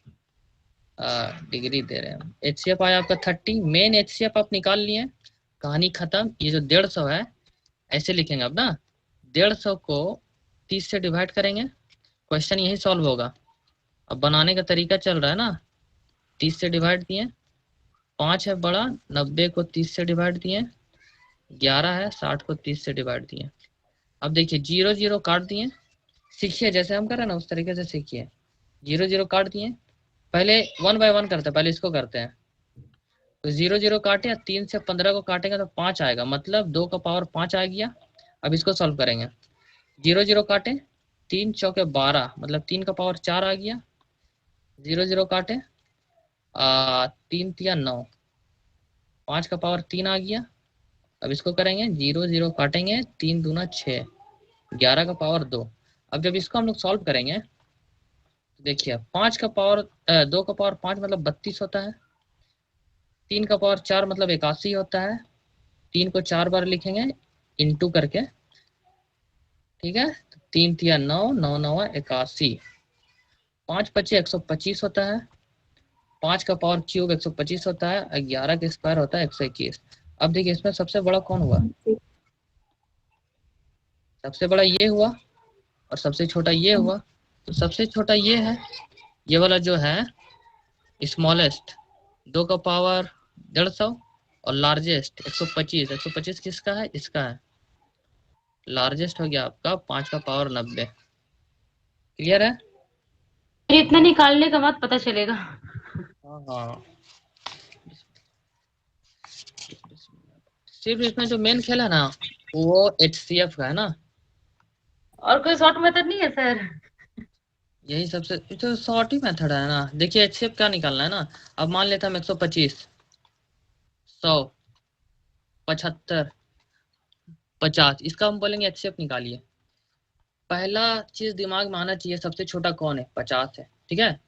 डिग्री दे रहे हैं हम। HCF आया आपका 30। मेन HCF आप निकाल लिए, कहानी खत्म। ये जो 150 है ऐसे लिखेंगे अब ना, 150 को 30 से डिवाइड करेंगे, क्वेश्चन यही सॉल्व होगा। अब बनाने का तरीका चल रहा है ना। 30 से डिवाइड दिए, 5 है बड़ा, 90 को 30 से डिवाइड दिए, 11 है, 60 को 30 से डिवाइड दिए। अब देखिए 0 0 काट दिए, सीखिए जैसे हम कर रहे हैं ना उस तरीके से सीखिए। 0 0 काट दिए, पहले 1 बाय 1 करते हैं, पहले इसको करते हैं। तो 0 0 काटे, 3 से 15 को काटेंगे तो 5 आएगा, मतलब 2 का पावर 5 आ गया। अब इसको सॉल्व करेंगे। 0 0 काटे, 3 चौके 12, मतलब 3 का पावर 4 आ गया। 0 0 काटे, 3 तिया 9, 5 का पावर 3 आ गया। अब इसको करेंगे, 0 0 काटेंगे, 3 दूना 6, 11 का पावर 2। अब जब इसको हम लोग सॉल्व करेंगे तो देखिए 5 का पावर 2 का पावर 5 मतलब 32 होता है, 3 का पावर 4 मतलब 81 होता है। 3 को 4 बार लिखेंगे इंटू करके, ठीक है। 3 तिया 9, 9 9 81, 5 पचे 125 होता है, 5 का पावर क्यूब 125 होता है, 11 का स्क्वायर होता है 121। अब देखिए इसमें सबसे बड़ा कौन हुआ, सबसे बड़ा ये हुआ और सबसे छोटा ये हुआ। तो सबसे छोटा ये है, ये वाला जो है स्मॉलेस्ट 2 का पावर 150 और लार्जेस्ट 125। 125 किसका है, इसका है। लार्जेस्ट हो गया आपका 5 का पावर 90। क्लियर है? फिर इतना निकालने के बाद पता चलेगा। हाँ हाँ, सिर्फ इसमें जो मेन खेल है ना वो HCF का है ना। और कोई शॉर्ट मेथड नहीं है सर? यही सबसे तो शॉर्ट ही मेथड है ना। देखिए HCF क्या निकालना है ना। अब मान लेते हैं हम 125, 100, 75, 50, इसका हम बोलेंगे HCF निकालिए। पहला चीज दिमाग में आना चाहिए, सबसे छोटा कौन है, 50 है, ठीक है।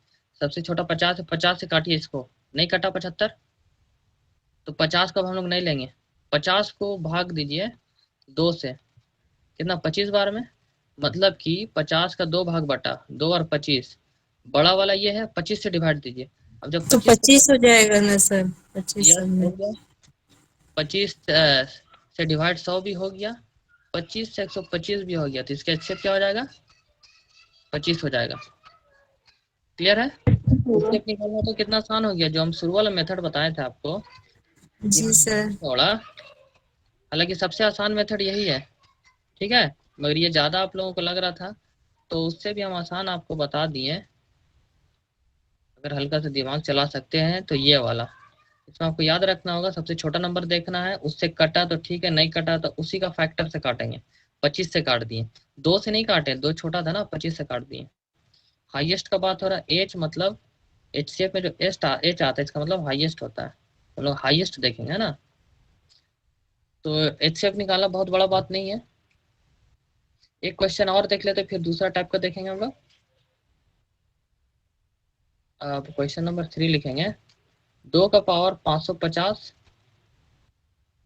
सबसे छोटा 50 है, 50 से काटिए इसको, नहीं कटा 75, तो 50 को हम लोग नहीं लेंगे। 50 को भाग दीजिए 2 से, कितना, 25 बार में, मतलब कि 50 का 2 भाग बटा 2 और 25, बड़ा वाला ये है, 25 से डिवाइड दीजिए। अब जब तो 25 हो जाएगा ना सर, 25 यस सब हो में। गया, 25 से डिवाइड 100 भी हो गया, 25 से 125 भी हो गया, तो इसका HCF क्या हो जाएगा, 25 हो जाएगा। क्लियर है? HCF निकालना तो कितना आसान हो गया, जो हम शुरू वाला मेथड बताए थे आपको, जी सर। थोड़ा हालांकि सबसे आसान मेथड यही है, ठीक है, मगर ये ज़्यादा आप लोगों को लग रहा था तो उससे भी हम आसान आपको बता दिए। अगर हल्का सा दिमाग चला सकते हैं तो ये वाला, इसमें आपको याद रखना होगा, सबसे छोटा नंबर देखना है, उससे कटा तो ठीक है, नहीं कटा तो उसी का फैक्टर से काटेंगे। 25 से काट दिए, 2 से नहीं काटे, 2 छोटा था ना, 25 से काट दिए। हाईएस्ट का बात हो रहा है, एच मतलब एचसीएफ में जो एच आता है इसका मतलब हाईएस्ट होता है, हम लोग हाईएस्ट देखेंगे, है ना। तो एचसीएफ निकालना बहुत बड़ा बात नहीं है। एक क्वेश्चन और देख लेते, फिर दूसरा टाइप का देखेंगे हम लोग। अब क्वेश्चन नंबर 3 लिखेंगे, 2 का पावर 550।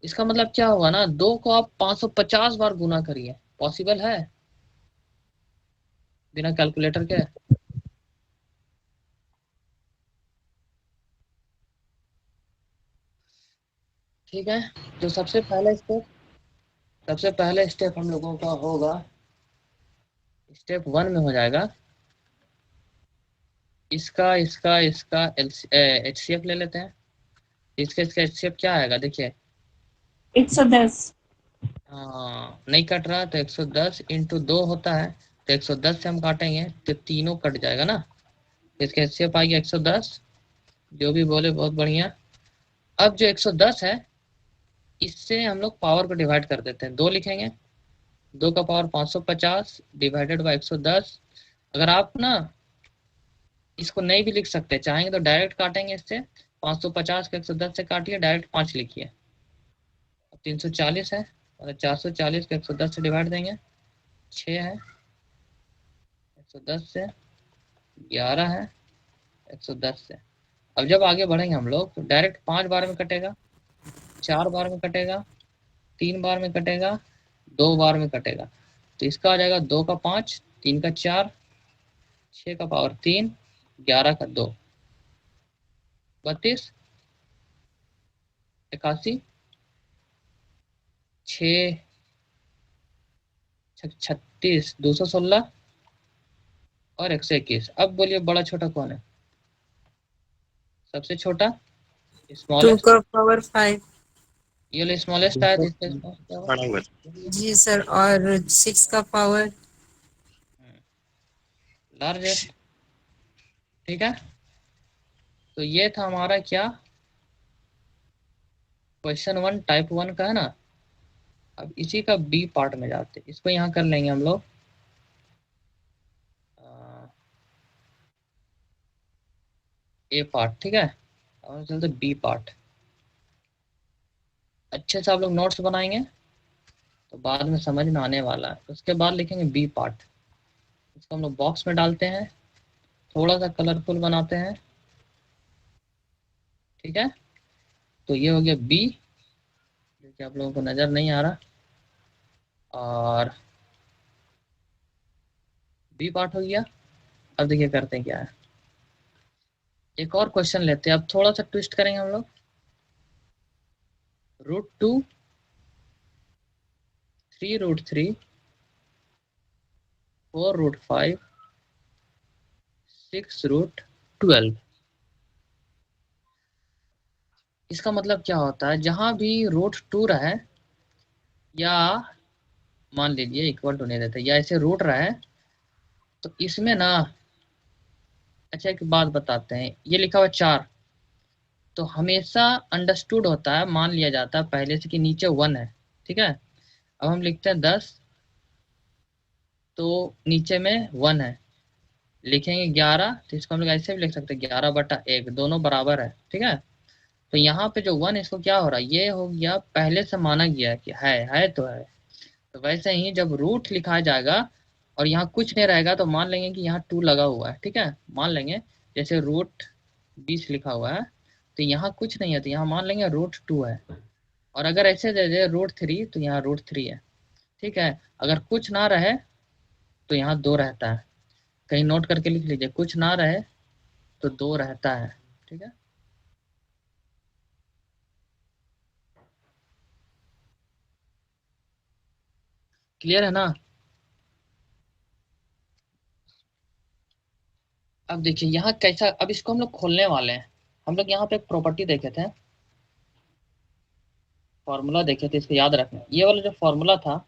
इसका मतलब क्या हुआ ना, 2 को आप 550 बार गुना करिए, पॉसिबल है बिना कैलकुलेटर के? ठीक है, तो सबसे पहले स्टेप हम लोगों का होगा, स्टेप 1 में हो जाएगा, इसका एचसीएफ ले लेते हैं। इसका एचसीएफ क्या आएगा, देखिए 110 हाँ, नहीं कट रहा तो 110 इंटू 2 होता है, तो 110 से हम काटेंगे तो तीनों कट जाएगा ना, इसका एचसीएफ आ गया 110। जो भी बोले बहुत बढ़िया। अब जो 110 है इससे हम लोग पावर को डिवाइड कर देते हैं, 2 लिखेंगे, 2 का पावर 550 डिवाइडेड बाई 110। अगर आप ना इसको नहीं भी लिख सकते, चाहेंगे तो डायरेक्ट काटेंगे इससे, 550 को 110 से काटिए, डायरेक्ट 5 लिखिए। 340 है, और 440 को 110 से डिवाइड देंगे, 6 है, 110 से 11 है, 110 से। अब जब आगे बढ़ेंगे हम लोग तो डायरेक्ट 5 बार में कटेगा, 4 बार में कटेगा, 3 बार में कटेगा, 2 बार में कटेगा। तो इसका आ जाएगा 2 का 5, 3 का 4, 6 का पावर 3, 11 का 2, 32, 81, 6 36, 216 और 121। अब बोलिए बड़ा छोटा कौन है, सबसे छोटा 2 स्मॉलेस्ट, का पावर 5 ये लो स्मॉलेस्ट आया, इसका स्मॉलेस्ट जी सर, और 6 का पावर लार्जेस्ट। ठीक है, तो ये था हमारा क्या, क्वेश्चन 1 टाइप 1 का, है ना। अब इसी का बी पार्ट में जाते हैं, इसको यहाँ कर लेंगे हम लोग, ए पार्ट, ठीक है। और चलते बी पार्ट, अच्छे से आप लोग नोट्स बनाएंगे तो बाद में समझ में आने वाला है। उसके बाद लिखेंगे बी पार्ट, इसको हम लोग बॉक्स में डालते हैं, थोड़ा सा कलरफुल बनाते हैं, ठीक है। तो ये हो गया बी, जो कि आप लोगों को नज़र नहीं आ रहा, और बी पार्ट हो गया। अब देखिए करते हैं क्या है, एक और क्वेश्चन लेते हैं, अब थोड़ा सा ट्विस्ट करेंगे हम लोग। √2, 3√3, 4√5, 6√12। इसका मतलब क्या होता है, जहां भी √2 रहे, या मान लीजिए इक्वल टू नहीं देते, या ऐसे रूट रहे, तो इसमें ना, अच्छा एक बात बताते हैं, ये लिखा हुआ 4, तो हमेशा अंडरस्टूड होता है, मान लिया जाता है पहले से कि नीचे 1 है, ठीक है। अब हम लिखते हैं 10, तो नीचे में 1 है, लिखेंगे 11, तो इसको हम लोग ऐसे भी लिख सकते हैं 11/1, दोनों बराबर है, ठीक है। तो यहाँ पे जो 1, इसको क्या हो रहा है, ये हो गया पहले से माना गया कि है तो है। तो वैसे ही जब रूट लिखा जाएगा और यहाँ कुछ नहीं रहेगा तो मान लेंगे कि यहाँ 2 लगा हुआ है, ठीक है। मान लेंगे जैसे √20 लिखा हुआ है, तो यहाँ कुछ नहीं है, तो यहाँ मान लेंगे √2 है। और अगर ऐसे दे दे √3, तो यहाँ √3 है, ठीक है। अगर कुछ ना रहे तो यहाँ 2 रहता है, कहीं नोट करके लिख लीजिए, कुछ ना रहे तो 2 रहता है, ठीक है। क्लियर है ना। अब देखिए यहाँ कैसा, अब इसको हम लोग खोलने वाले हैं। हम लोग यहाँ पे एक प्रॉपर्टी देखे थे, फॉर्मूला देखे थे, इसको याद रखना। ये वाला जो फॉर्मूला था,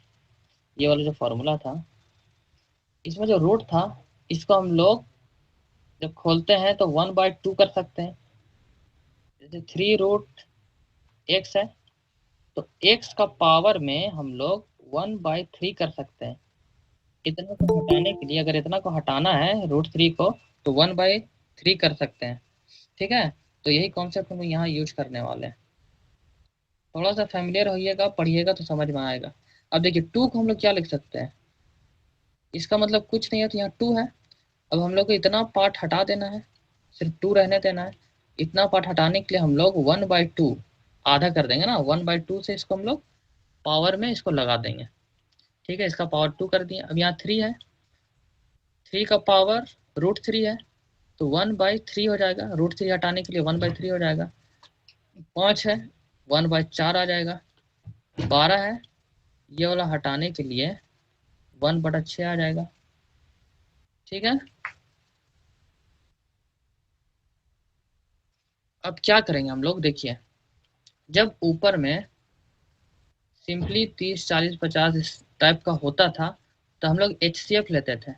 ये वाला जो फॉर्मूला था, इसमें जो रूट था, इसको हम लोग जब खोलते हैं तो 1/2 कर सकते हैं। जैसे 3√x है, तो x का पावर में हम लोग 1/3 कर सकते हैं। इतना को हटाने के लिए, अगर इतना को हटाना है √3 को, तो 1/3 कर सकते हैं। ठीक है, तो यही कॉन्सेप्ट हम यहाँ यूज करने वाले हैं। थोड़ा सा फैमिलियर होइएगा, पढ़िएगा तो समझ में आएगा। अब देखिए 2 को हम लोग क्या लिख सकते हैं, इसका मतलब कुछ नहीं है, तो यहाँ 2 है। अब हम लोग को इतना पार्ट हटा देना है, सिर्फ 2 रहने देना है। इतना पार्ट हटाने के लिए हम लोग 1/2 आधा कर देंगे ना, 1/2 से इसको हम लोग पावर में इसको लगा देंगे। ठीक है, इसका पावर 2 कर दिए। अब यहाँ 3 है, 3 का पावर √3 है, तो 1/3 हो जाएगा। √3 हटाने के लिए 1/3 हो जाएगा। 5 है, 1/4 आ जाएगा। 12 है, ये वाला हटाने के लिए 1/6 आ जाएगा। ठीक है, अब क्या करेंगे हम लोग, देखिए जब ऊपर में सिंपली 30, 40, 50 इस टाइप का होता था, तो हम लोग HCF लेते थे।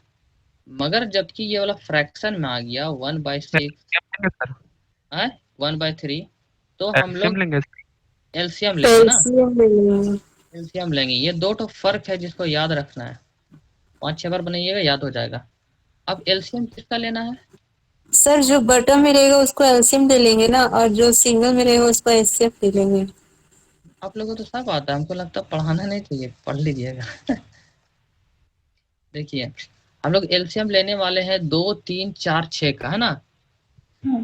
मगर जबकि ये वाला फ्रैक्शन में आ गया 1/6 लेंगे सर, 1/3, तो हम एलसीएम लोग लेंगे। एलसीएम लेंगे ना, कैल्शियम ले लेंगे। एलसीएम लेंगे। ये दो तो फर्क है जिसको याद रखना है, 5-6 बार बनाइएगा, याद हो जाएगा। अब एलसीएम किसका लेना है, सर जो बटन में रहेगा उसको एलसीएम ले लेंगे ना, और जो सिंगल में रहेगा उसको एचसीएफ ले लेंगे। आप लोगों को तो सब आता है, हमको लगता है पढ़ाना नहीं चाहिए, पढ़ लीजिएगा। देखिए हम लोग एलसीएम लेने वाले हैं 2, 3, 4, 6 का, है ना।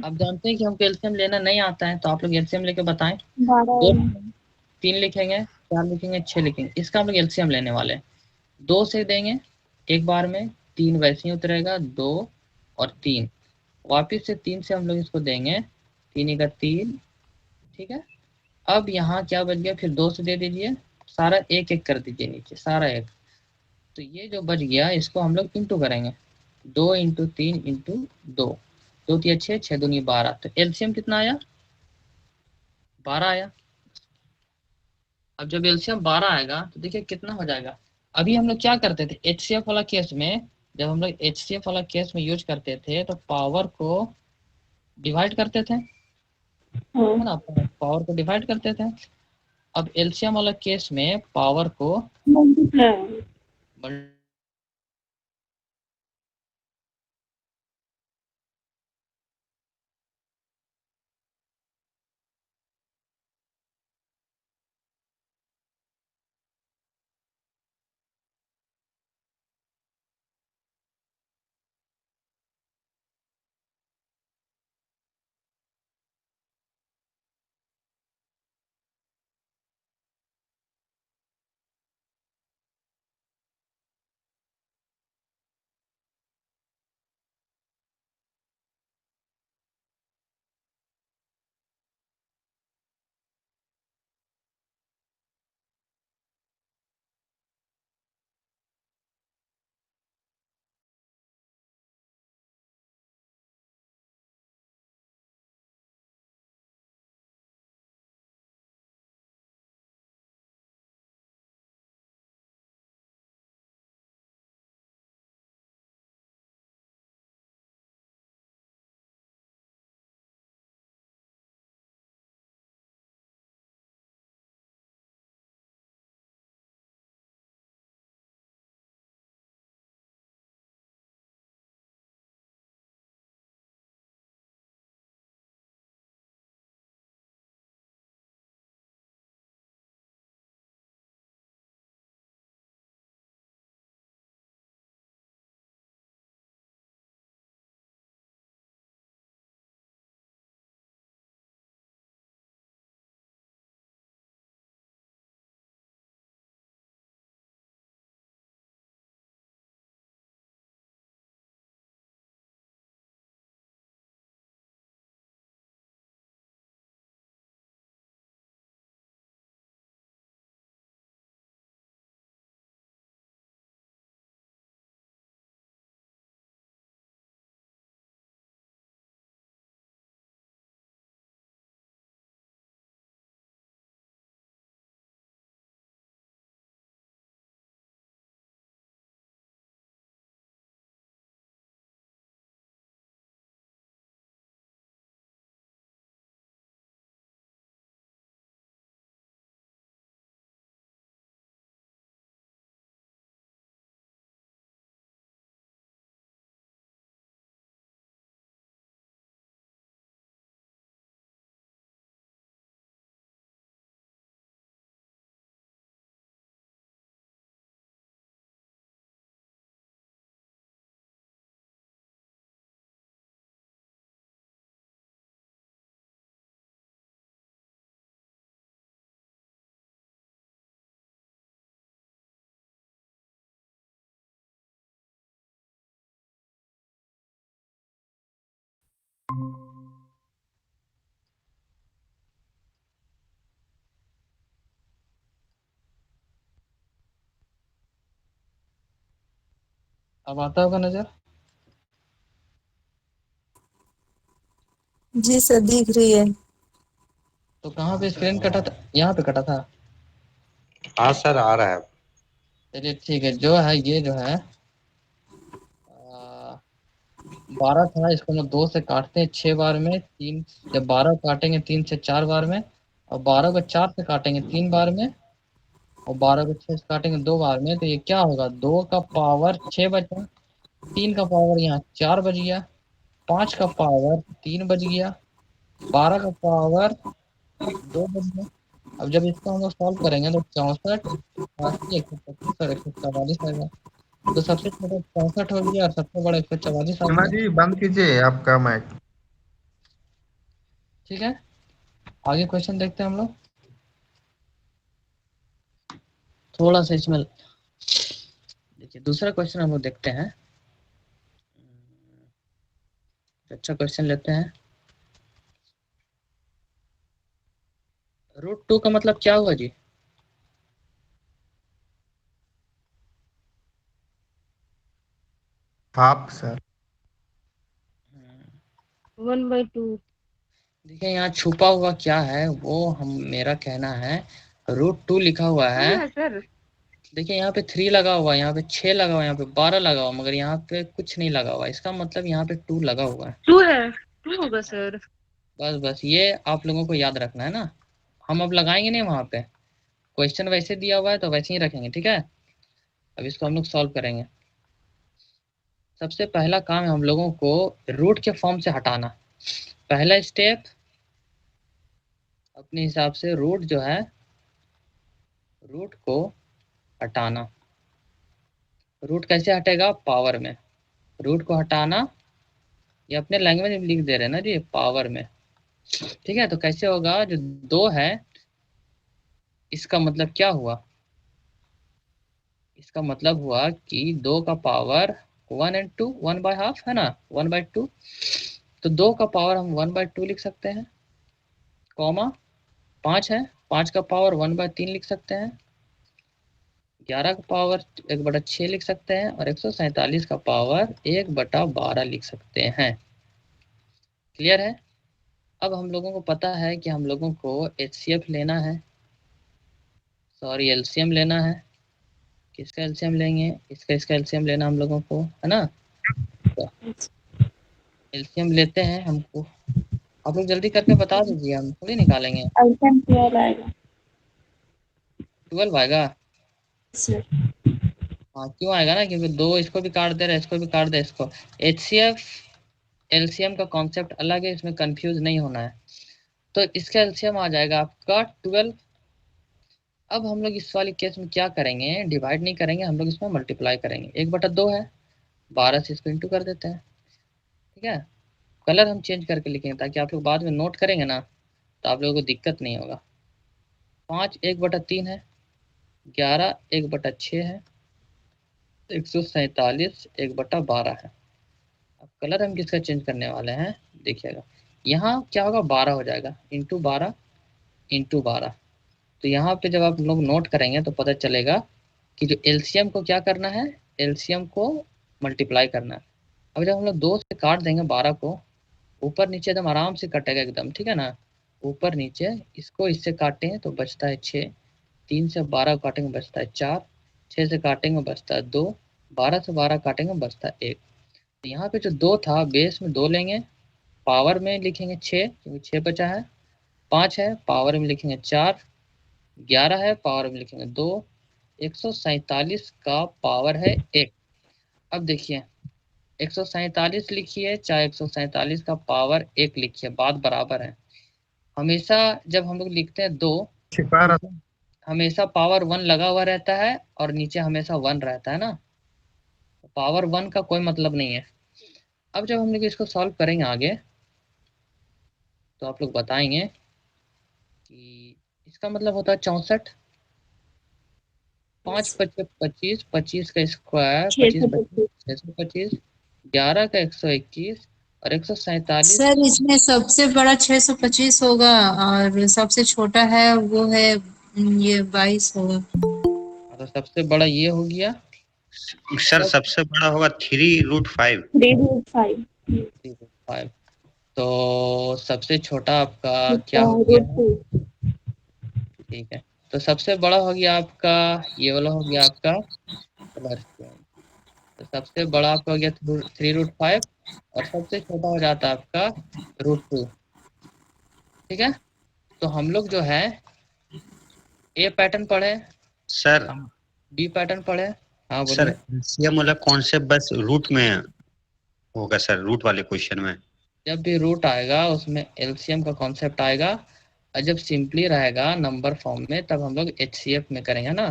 आप जानते हैं कि हमको एलसीएम लेना नहीं आता है, तो आप लोग एलसीएम लेके बताएं। 2, 3 लिखेंगे, 4 लिखेंगे, 6 लिखेंगे, इसका हम लोग एलसीएम लेने वाले हैं। 2 से देंगे एक बार में, 3 वैसे ही उतरेगा, 2 और 3, वापिस से 3 से हम लोग इसको देंगे, 3 का 3। ठीक है, अब यहाँ क्या बच गया, फिर 2 से दे दीजिए, सारा एक एक कर दीजिए नीचे, सारा एक। तो ये जो बच गया इसको हम लोग इंटू करेंगे, 2 × 3 × 2, 2 3 6, 6 दूनी 12। तो एलसीएम कितना आया, 12 आया। अब जब एलसीएम 12 आएगा तो देखिए कितना हो जाएगा। अभी हम लोग क्या करते थे HCF वाला केस में, जब हम लोग HCF वाला केस में यूज करते थे तो पावर को डिवाइड करते थे, है ना, पावर को डिवाइड करते थे। अब एलसीएम वाला केस में पावर को मल्टीप्लाई अब आता होगा नजर? जी सर दिख रही है। तो कहाँ पे स्क्रीन कटा था? यहाँ पे कटा था। हाँ सर आ रहा है। चलिए ठीक है, जो है ये जो है 12 था, इसको हम 2 से काटते हैं 6 बार में, 3 जब 12 काटेंगे 3 से 4 बार में, और 12 को 4 से काटेंगे 3 बार में, और 12 को 6 से काटेंगे 2 बार में, तो ये क्या होगा? 2 का पावर 6 बचा, 3 का पावर यहाँ 4 बज गया, 5 का पावर 3 बज गया, 12 का पावर 2 बज गया। अब जब इसको हम लोग सॉल्व करेंगे तो 64, 80, 125 और 144 आएगा। तो सबसे छोटा 64 हो गया और सबसे बड़ा 144 आ सीमा गया। जी बंद कीजिए आपका माइक। ठीक है, आगे क्वेश्चन देखते हैं हम लोग। थोड़ा सा इसमें देखिए, दूसरा क्वेश्चन हम लोग देखते हैं। अच्छा क्वेश्चन लेते हैं। रूट 2 का मतलब क्या हुआ जी? Half sir. 1/2। देखिए यहाँ छुपा हुआ क्या है वो मेरा कहना है √2 लिखा हुआ है। सर देखिए यहाँ पे 3 लगा हुआ है, यहाँ पे 6 लगा हुआ है, यहाँ पे 12 लगा हुआ है, मगर यहाँ पे कुछ नहीं लगा हुआ है। इसका मतलब यहाँ पे 2 लगा हुआ है। 2 है, 2 होगा सर। बस बस ये आप लोगों को याद रखना है ना। हम अब लगाएंगे नहीं वहाँ पे, क्वेश्चन वैसे दिया हुआ है तो वैसे ही रखेंगे, ठीक है। अब इसको हम लोग सॉल्व करेंगे। सबसे पहला काम है हम लोगों को रूट के फॉर्म से हटाना। पहला स्टेप अपने हिसाब से रूट जो है, रूट को हटाना। रूट कैसे हटेगा? पावर में। रूट को हटाना, ये अपने लैंग्वेज में लिख दे रहे हैं ना जी, पावर में। ठीक है, तो कैसे होगा? जो 2 है इसका मतलब क्या हुआ? इसका मतलब हुआ कि 2 का पावर 1 and 2, 1/2 है ना, 1/2। तो 2 का पावर हम 1/2 लिख सकते हैं, कॉमा 5 है, 5 का पावर 1/3 लिख सकते हैं, 11 का पावर 1/6 लिख सकते हैं, और 147 का पावर 1/12 लिख सकते हैं। क्लियर है? अब हम लोगों को पता है कि हम लोगों को HCF लेना है, सॉरी LCM लेना है। किसका LCM लेंगे? इसका LCM लेना हम लोगों को है ना। तो LCM लेते हैं हमको, आप लोग जल्दी करके बता दीजिए, हम थोड़ी निकालेंगे। आइटम 12 आएगा 12 आएगा। सर। हाँ क्यों आएगा ना, क्योंकि 2 इसको भी काट दे रहे, इसको भी काट दे, इसको। HCF LCM का कॉन्सेप्ट अलग है, इसमें कंफ्यूज नहीं होना है। तो इसका LCM आ जाएगा आपका 12। अब हम लोग इस वाले केस में क्या करेंगे? डिवाइड नहीं करेंगे, हम लोग इसमें मल्टीप्लाई करेंगे। 1/2 है, 12 से इसको इंटू कर देते हैं। ठीक है, कलर हम चेंज करके लिखेंगे ताकि आप लोग बाद में नोट करेंगे ना तो आप लोगों को दिक्कत नहीं होगा। 5 1/3 है, 11 1/6 है, 147 1/12 है। अब कलर हम किसका चेंज करने वाले हैं देखिएगा। यहाँ क्या होगा? 12 हो जाएगा, इंटू 12 इंटू 12। तो यहाँ पे जब आप लोग नोट करेंगे तो पता चलेगा कि जो LCM को क्या करना है, LCM को मल्टीप्लाई करना है। अब जब हम लोग 2 से काट देंगे 12 को, ऊपर नीचे एकदम आराम से कटेगा एकदम, ठीक है ना। ऊपर नीचे इसको इससे काटें तो बचता है 6, 3 से 12 काटेंगे बचता है 4, 6 से काटेंगे बचता है 2, 12 से 12 काटेंगे बचता है 1। तो यहाँ पे जो 2 था बेस में 2 लेंगे, पावर में लिखेंगे 6 क्योंकि 6 बचा है, 5 है पावर में लिखेंगे 4, 11 है पावर में लिखेंगे 2, 147 का पावर है 1। अब देखिए 147 लिखिए चाहे 147 का पावर 1 लिखिए, बात बराबर है। हमेशा जब हम लोग लिखते हैं 2, छिपा रहा। हमेशा पावर 1 लगा हुआ रहता है और नीचे हमेशा 1 रहता है ना, पावर 1 का कोई मतलब नहीं है। अब जब हम लोग इसको सॉल्व करेंगे आगे तो आप लोग बताएंगे कि इसका मतलब होता है 64, 5 × 25, 25 का स्क्वायर 25 × 25 625, 11 का 121, और 147 सर इसमें सबसे बड़ा 625 होगा और सबसे छोटा है वो है ये 22 होगा। तो सबसे बड़ा ये हो गया। सर सबसे बड़ा होगा 3√5। 3/5 5। तो सबसे छोटा आपका क्या हो गया है? ठीक है, तो सबसे बड़ा हो गया आपका, ये वाला हो गया आपका प्लस 12। तो सबसे बड़ा आपका हो गया 3√5 और सबसे छोटा हो जाता है आपका √2। ठीक है, तो हम लोग जो है ए पैटर्न पढ़े, सर बी पैटर्न पढ़े। हाँ सर बोलिए। एलसीएम वाला कॉन्सेप्ट बस रूट में होगा सर, रूट वाले क्वेश्चन में। जब भी रूट आएगा उसमें एलसीएम का कॉन्सेप्ट आएगा, और जब सिंपली रहेगा नंबर फॉर्म में तब हम लोग एचसीएफ में करेंगे ना,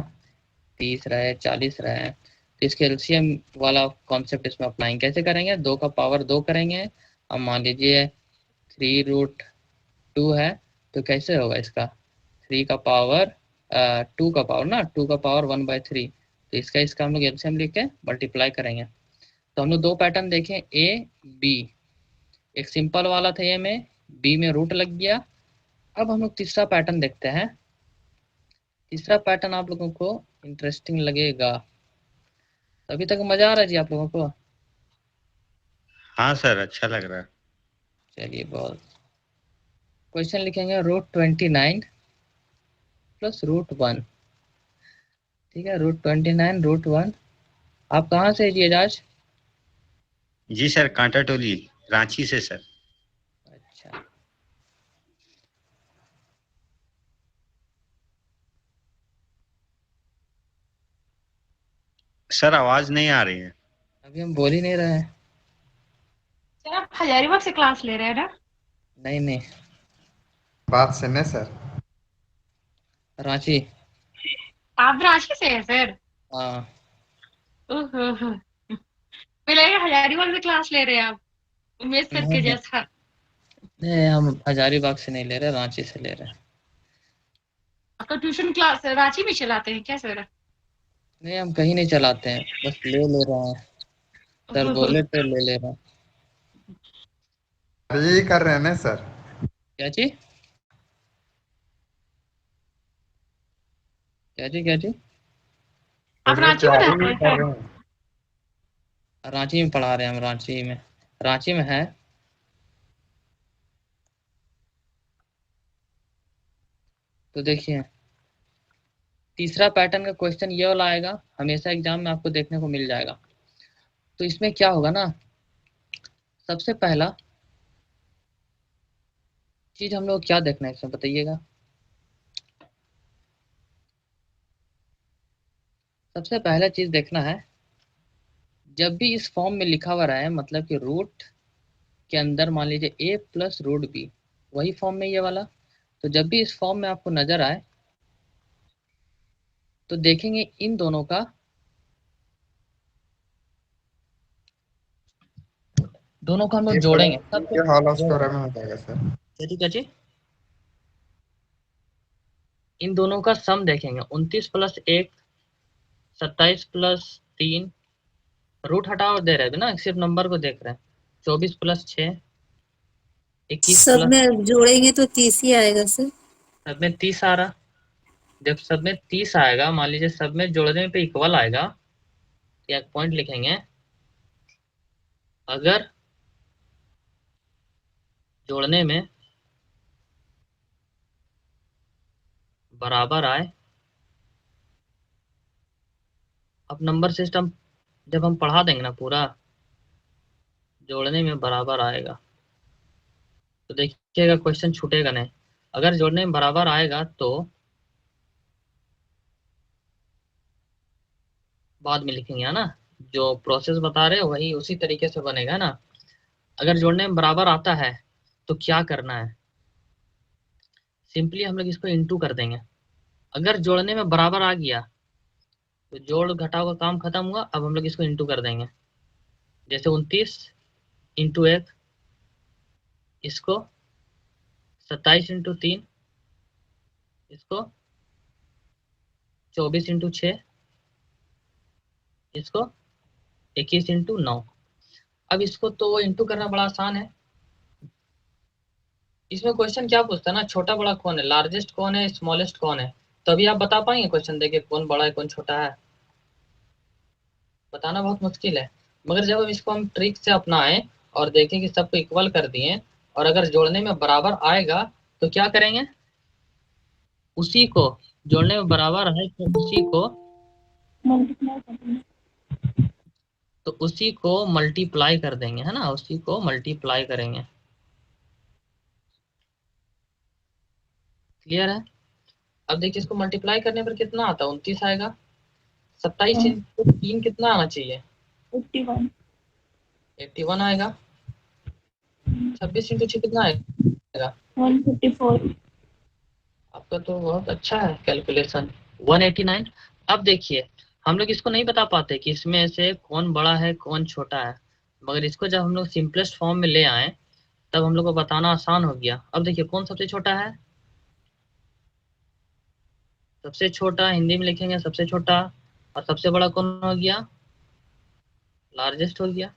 30 रहे 40 रहे, तो इसके एलसीएम वाला कॉन्सेप्ट इसमें अप्लाई कैसे करेंगे? 2 का पावर 2 करेंगे। अब मान लीजिए 3√2 है, तो कैसे होगा इसका? 3 का पावर 2 का पावर ना, 2 का पावर 1/3, तो इसका हम लोग एलसीएम लिख के मल्टीप्लाई करेंगे। तो हम लोग 2 पैटर्न देखें, ए बी। एक सिंपल वाला था ए में, बी में रूट लग गया। अब हम लोग तीसरा पैटर्न देखते हैं। तीसरा पैटर्न आप लोगों को इंटरेस्टिंग लगेगा। अभी तक मजा आ रहा है जी आप लोगों को? हाँ सर अच्छा लग रहा है। चलिए बहुत। क्वेश्चन लिखेंगे √29 प्लस √1। ठीक है, √29 √1। आप कहाँ से जी एजाज? जी सर कांटा टोली रांची से सर। अच्छा, सर आवाज नहीं आ रही है। अभी हम बोल ही नहीं रहे हैं। सर आप हजारीबाग से क्लास ले रहे हैं ना? नहीं नहीं, बात से नहीं सर। रांची। आप रांची से हैं सर? हाँ। ओहो, मुझे लगा हजारीबाग से क्लास ले रहे हैं आप, उमेश सर के नहीं जैसा। नहीं, हम हजारीबाग से नहीं ले रहे, रांची से ले रहे हैं। आपका ट्यूशन क्लास रांची में चलाते हैं क्या सर? नहीं, हम कहीं नहीं चलाते हैं, बस ले रहे हैं। सर बोले तो ले रहे हैं। यही कर रहे हैं ना सर। क्या चीज? क्या चीज क्या चीज? आप रांची में रहते हैं कर सर? रहे हैं। रांची में पढ़ा रहे हैं हम, रांची में। रांची में है। तो देखिए तीसरा पैटर्न का क्वेश्चन ये वाला आएगा, हमेशा एग्जाम में आपको देखने को मिल जाएगा। तो इसमें क्या होगा ना, सबसे पहला चीज हम लोग क्या देखना है इसमें बताइएगा? सबसे पहला चीज देखना है, जब भी इस फॉर्म में लिखा हुआ रहा है, मतलब कि रूट के अंदर मान लीजिए ए प्लस √b, वही फॉर्म में ये वाला। तो जब भी इस फॉर्म में आपको नजर आए तो देखेंगे इन दोनों का, दोनों को हम लोग जोड़ेंगे तब ये हॉल स्क्वायर में हो जाएगा सर। ठीक है जी। इन दोनों का सम देखेंगे, 29 + 1 27 + 3, रूट हटाओ दे रहे हैं ना, सिर्फ नंबर को देख रहे हैं। 24 + 6 21 सब प्लस, में जोड़ेंगे तो 30 ही आएगा सर। सब में 30 आ रहा। जब सब में 30 आएगा, मान लीजिए सब में जोड़ने पे इक्वल आएगा, तो एक पॉइंट लिखेंगे, अगर जोड़ने में बराबर आए। अब नंबर सिस्टम जब हम पढ़ा देंगे ना पूरा, जोड़ने में बराबर आएगा तो देखिएगा क्वेश्चन छूटेगा नहीं। अगर जोड़ने में बराबर आएगा तो बाद में लिखेंगे, है ना, जो प्रोसेस बता रहे हो वही उसी तरीके से बनेगा ना। अगर जोड़ने में बराबर आता है तो क्या करना है, सिंपली हम लोग इसको इंटू कर देंगे। अगर जोड़ने में बराबर आ गया तो जोड़ घटाव का काम खत्म हुआ, अब हम लोग इसको इंटू कर देंगे। जैसे 29 × 1, इसको 27 × 3, इसको 24 × 6, इसको 21 × 9। अब इसको तो इंटू करना बड़ा आसान है। इसमें क्वेश्चन क्या पूछता है ना, छोटा बड़ा कौन है, लार्जेस्ट कौन है, स्मॉलेस्ट कौन है। तभी आप बता पाएंगे क्वेश्चन देके कौन बड़ा है कौन छोटा है, बताना बहुत मुश्किल है। मगर जब इसको हम ट्रिक से अपनाएं और देखें कि सबको इक्वल कर दिए और अगर जोड़ने में बराबर आएगा तो क्या करेंगे, उसी को जोड़ने में बराबर है तो उसी को मल्टीप्लाई कर देंगे। तो उसी को मल्टीप्लाई कर देंगे, है ना, उसी को मल्टीप्लाई करेंगे। क्लियर है। अब देखिए इसको मल्टीप्लाई करने पर कितना आता है, 29 आएगा। 27 इंटू 3 कितना आना चाहिए, 81 81 आएगा। 26 इंटू 6 कितना आएगा, 154 आपका तो बहुत अच्छा है कैलकुलेशन, 189। अब देखिए हम लोग इसको नहीं बता पाते कि इसमें से कौन बड़ा है कौन छोटा है, मगर इसको जब हम लोग सिंपलेस्ट फॉर्म में ले आए तब हम लोग को बताना आसान हो गया। अब देखिए कौन सबसे छोटा है, सबसे छोटा हिंदी में लिखेंगे सबसे छोटा, और सबसे बड़ा कौन हो गया, लार्जेस्ट हो गया।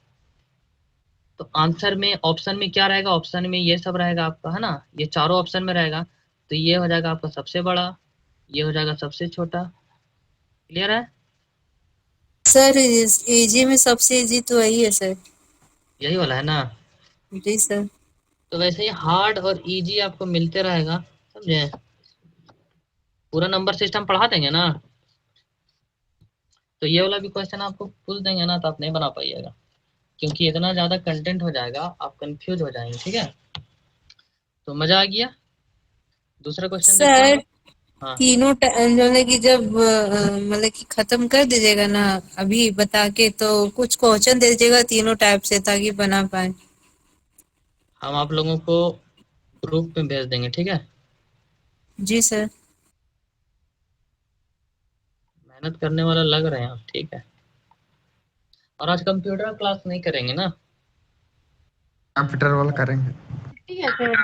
तो आंसर में ऑप्शन में क्या रहेगा, ऑप्शन में ये सब रहेगा आपका, है ना, ये चारों ऑप्शन में रहेगा। तो ये हो जाएगा आपका सबसे बड़ा, ये हो जाएगा सबसे छोटा। क्लियर है। सर इजी में सबसे इजी तो वही है सर। यही वाला है ना। जी सर। तो वैसे ही हार्ड और इजी आपको मिलते रहेगा, समझे। पूरा नंबर सिस्टम पढ़ा देंगे ना, तो ये वाला भी क्वेश्चन आपको पूछ देंगे ना तो आप नहीं बना पाइएगा, क्योंकि इतना ज्यादा कंटेंट हो जाएगा आप कंफ्यूज हो जाएंगे। ठीक है, तो मजा आ गया। दूसरा क्वेश्चन देखते हैं हम सर लोग। हाँ तीनों मतलब कि जब मतलब कि खत्म कर दीजिएगा ना अभी बता के, तो कुछ क्वेश्चन दे दीजिएगा तीनों टाइप से ताकि बना पाए। हम आप लोगों को ग्रुप में भेज देंगे, ठीक है। जी सर। मेहनत करने वाला लग रहे हैं आप, ठीक है। और आज कंप्यूटर क्लास नहीं करेंगे ना। कंप्यूटर वाला करेंगे। ठीक है सर।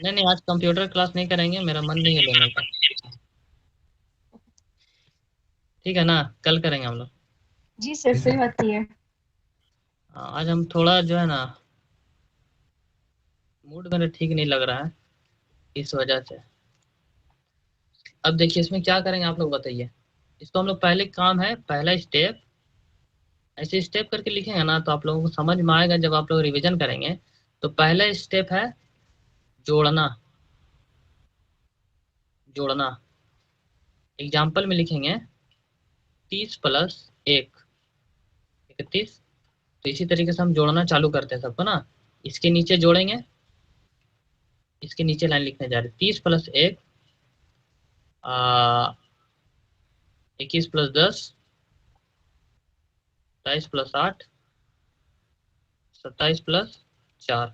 नहीं नहीं, आज कंप्यूटर क्लास नहीं करेंगे, मेरा मन नहीं है लेने का। ठीक है ना, कल करेंगे हम लोग। जी सर, ठीक सही है। बात है। आज हम थोड़ा जो है ना मूड मेरा ठीक नहीं लग रहा है, इस वजह से। अब देखिए इसमें क्या करेंगे आप लोग बताइए। इसको हम लोग पहले काम है पहला स्टेप, ऐसे स्टेप करके लिखेंगे ना तो आप लोगों को समझ में आएगा जब आप लोग रिवीजन करेंगे। तो पहला स्टेप है जोड़ना, जोड़ना। एग्जाम्पल में लिखेंगे 30 प्लस 1 31। तो इसी तरीके से हम जोड़ना चालू करते हैं सबको ना। इसके नीचे जोड़ेंगे, इसके नीचे लाइन लिखने जा रहे 30 प्लस 1 21 प्लस 10 27 प्लस 8 27 प्लस 4।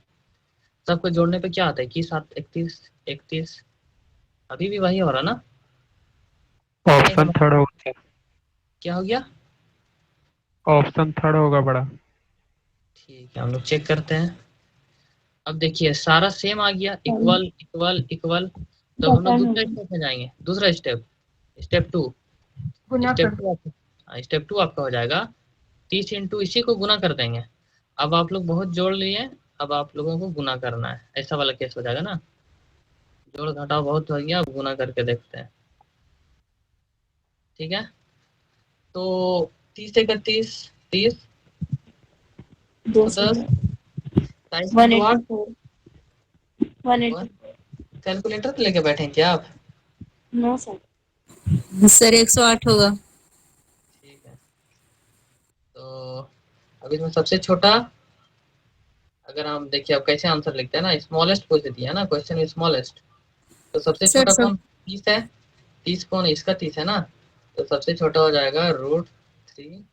सबको जोड़ने पे क्या आता है, 21 7 31 31। अभी भी वही हो रहा ना, नहीं ऑप्शन समझ। थर्ड होगा सर। क्या हो गया, ऑप्शन थर्ड होगा बड़ा। ठीक है हम लोग चेक करते हैं। अब देखिए सारा सेम आ गया, इक्वल इक्वल इक्वल। तो हम लोग दूसरे स्टेप में जाएंगे, दूसरा स्टेप, स्टेप 2। गुना स्टेप कर। 2 आपका, स्टेप 2 आपका हो जाएगा 30 इंटू इसी को गुना कर देंगे। अब आप लोग बहुत जोड़ लिए, अब आप लोगों को गुना करना है, ऐसा वाला केस हो जाएगा ना। जोड़ घटाव बहुत हो गया, अब गुना करके देखते हैं। ठीक है, तो 30 31 30 10 27 इंटू 8। 184 कैलकुलेटर पे लेके बैठे हैं क्या आप। No sir. सर 108 होगा। ठीक है, तो अभी इसमें सबसे छोटा, अगर हम देखिए अब कैसे आंसर लिखते हैं ना, स्मॉलेस्ट पूछ दिया है ना क्वेश्चन में, स्मॉलेस्ट। तो सबसे सर छोटा सब कौन, 30 है। 30 कौन है, इसका 30 है ना। तो सबसे छोटा हो जाएगा √3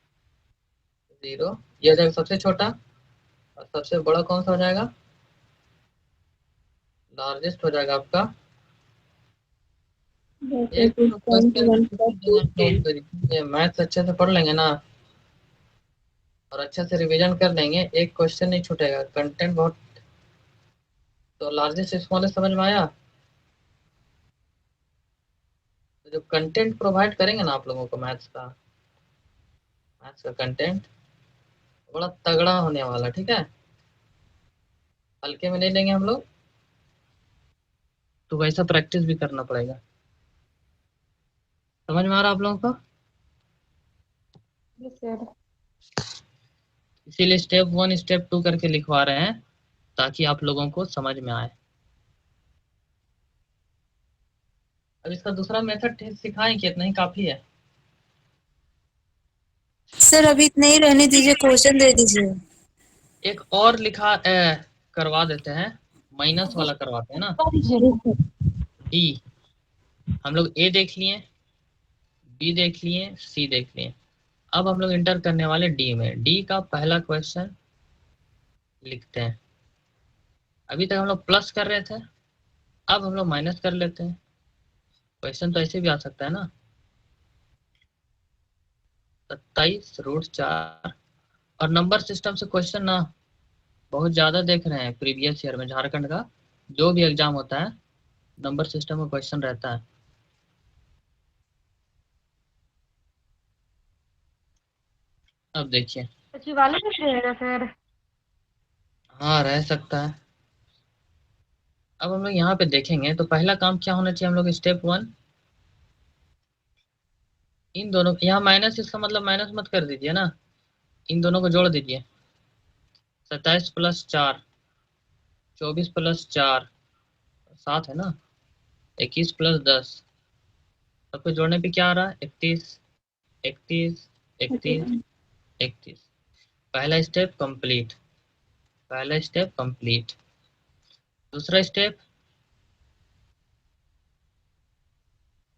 0, ये हो जाएगा सबसे छोटा। और सबसे बड़ा कौन सा हो जाएगा, लार्जेस्ट हो जाएगा आपका। एक क्वेश्चन मैथ्स अच्छे से पढ़ लेंगे ना और अच्छे से रिवीजन कर लेंगे, एक क्वेश्चन नहीं छूटेगा, कंटेंट बहुत। तो लार्जेस्ट स्मॉलेस्ट समझ में आया। तो जो कंटेंट प्रोवाइड करेंगे ना आप लोगों को मैथ्स का, मैथ्स का कंटेंट थोड़ा तगड़ा होने वाला, ठीक है, हल्के में नहीं लेंगे हम लोग, तो वैसा प्रैक्टिस भी करना पड़ेगा। समझ में आ रहा आप लोगों को? Yes sir. इसीलिए स्टेप 1 स्टेप 2 करके लिखवा रहे हैं ताकि आप लोगों को समझ में आए। अब इसका दूसरा मेथड सिखाएं कि इतना ही काफी है? सर अभी इतने ही रहने दीजिए, क्वेश्चन दे दीजिए। एक और करवा देते हैं, माइनस वाला करवाते हैं ना। डी, हम लोग ए देख लिए, बी देख लिए, सी देख लिए, अब हम लोग इंटर करने वाले डी में। डी का पहला क्वेश्चन लिखते हैं। अभी तक हम लोग प्लस कर रहे थे, अब हम लोग माइनस कर लेते हैं। क्वेश्चन तो ऐसे भी आ सकता है ना, 27√4। और नंबर सिस्टम से क्वेश्चन ना बहुत ज्यादा देख रहे हैं प्रीवियस ईयर में, झारखंड का जो भी एग्जाम होता है नंबर सिस्टम में क्वेश्चन रहता है। अब देखिए, सचिवालय में रहेगा सर? हाँ रह सकता है। अब हम लोग यहाँ पे देखेंगे तो पहला काम क्या होना चाहिए हम लोग, स्टेप 1 इन दोनों, यहाँ माइनस, इसका मतलब माइनस मत कर दीजिए ना, इन दोनों को जोड़ दीजिए। 27 + 4, 24 + 4 7 है ना, 21 + 10, सबको जोड़ने पे क्या आ रहा है, 31 31 31 31। पहला स्टेप कंप्लीट, पहला स्टेप कंप्लीट। दूसरा स्टेप,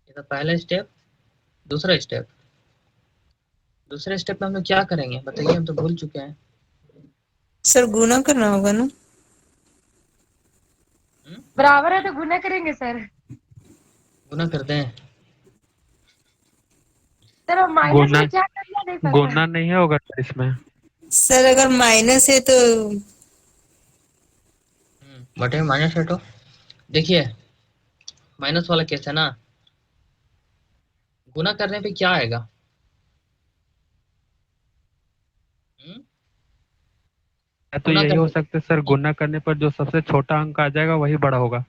ये तो पहला स्टेप, दूसरा स्टेप। दूसरे स्टेप में हम लोग क्या करेंगे बताइए, हम तो भूल चुके हैं। सर गुना करना होगा ना? बराबर है तो गुना करेंगे सर। गुना करते हैं। सर अब माइनस गुना में क्या करना नहीं पता। गुना नहीं होगा सर इसमें। सर अगर माइनस है तो बटे में माइनस है तो देखिए, माइनस वाला केस है ना, गुना करने पे क्या आएगा, या तो गुना यही हो करने, सकता है सर, गुना करने पर जो सबसे छोटा अंक आ जाएगा वही बड़ा होगा।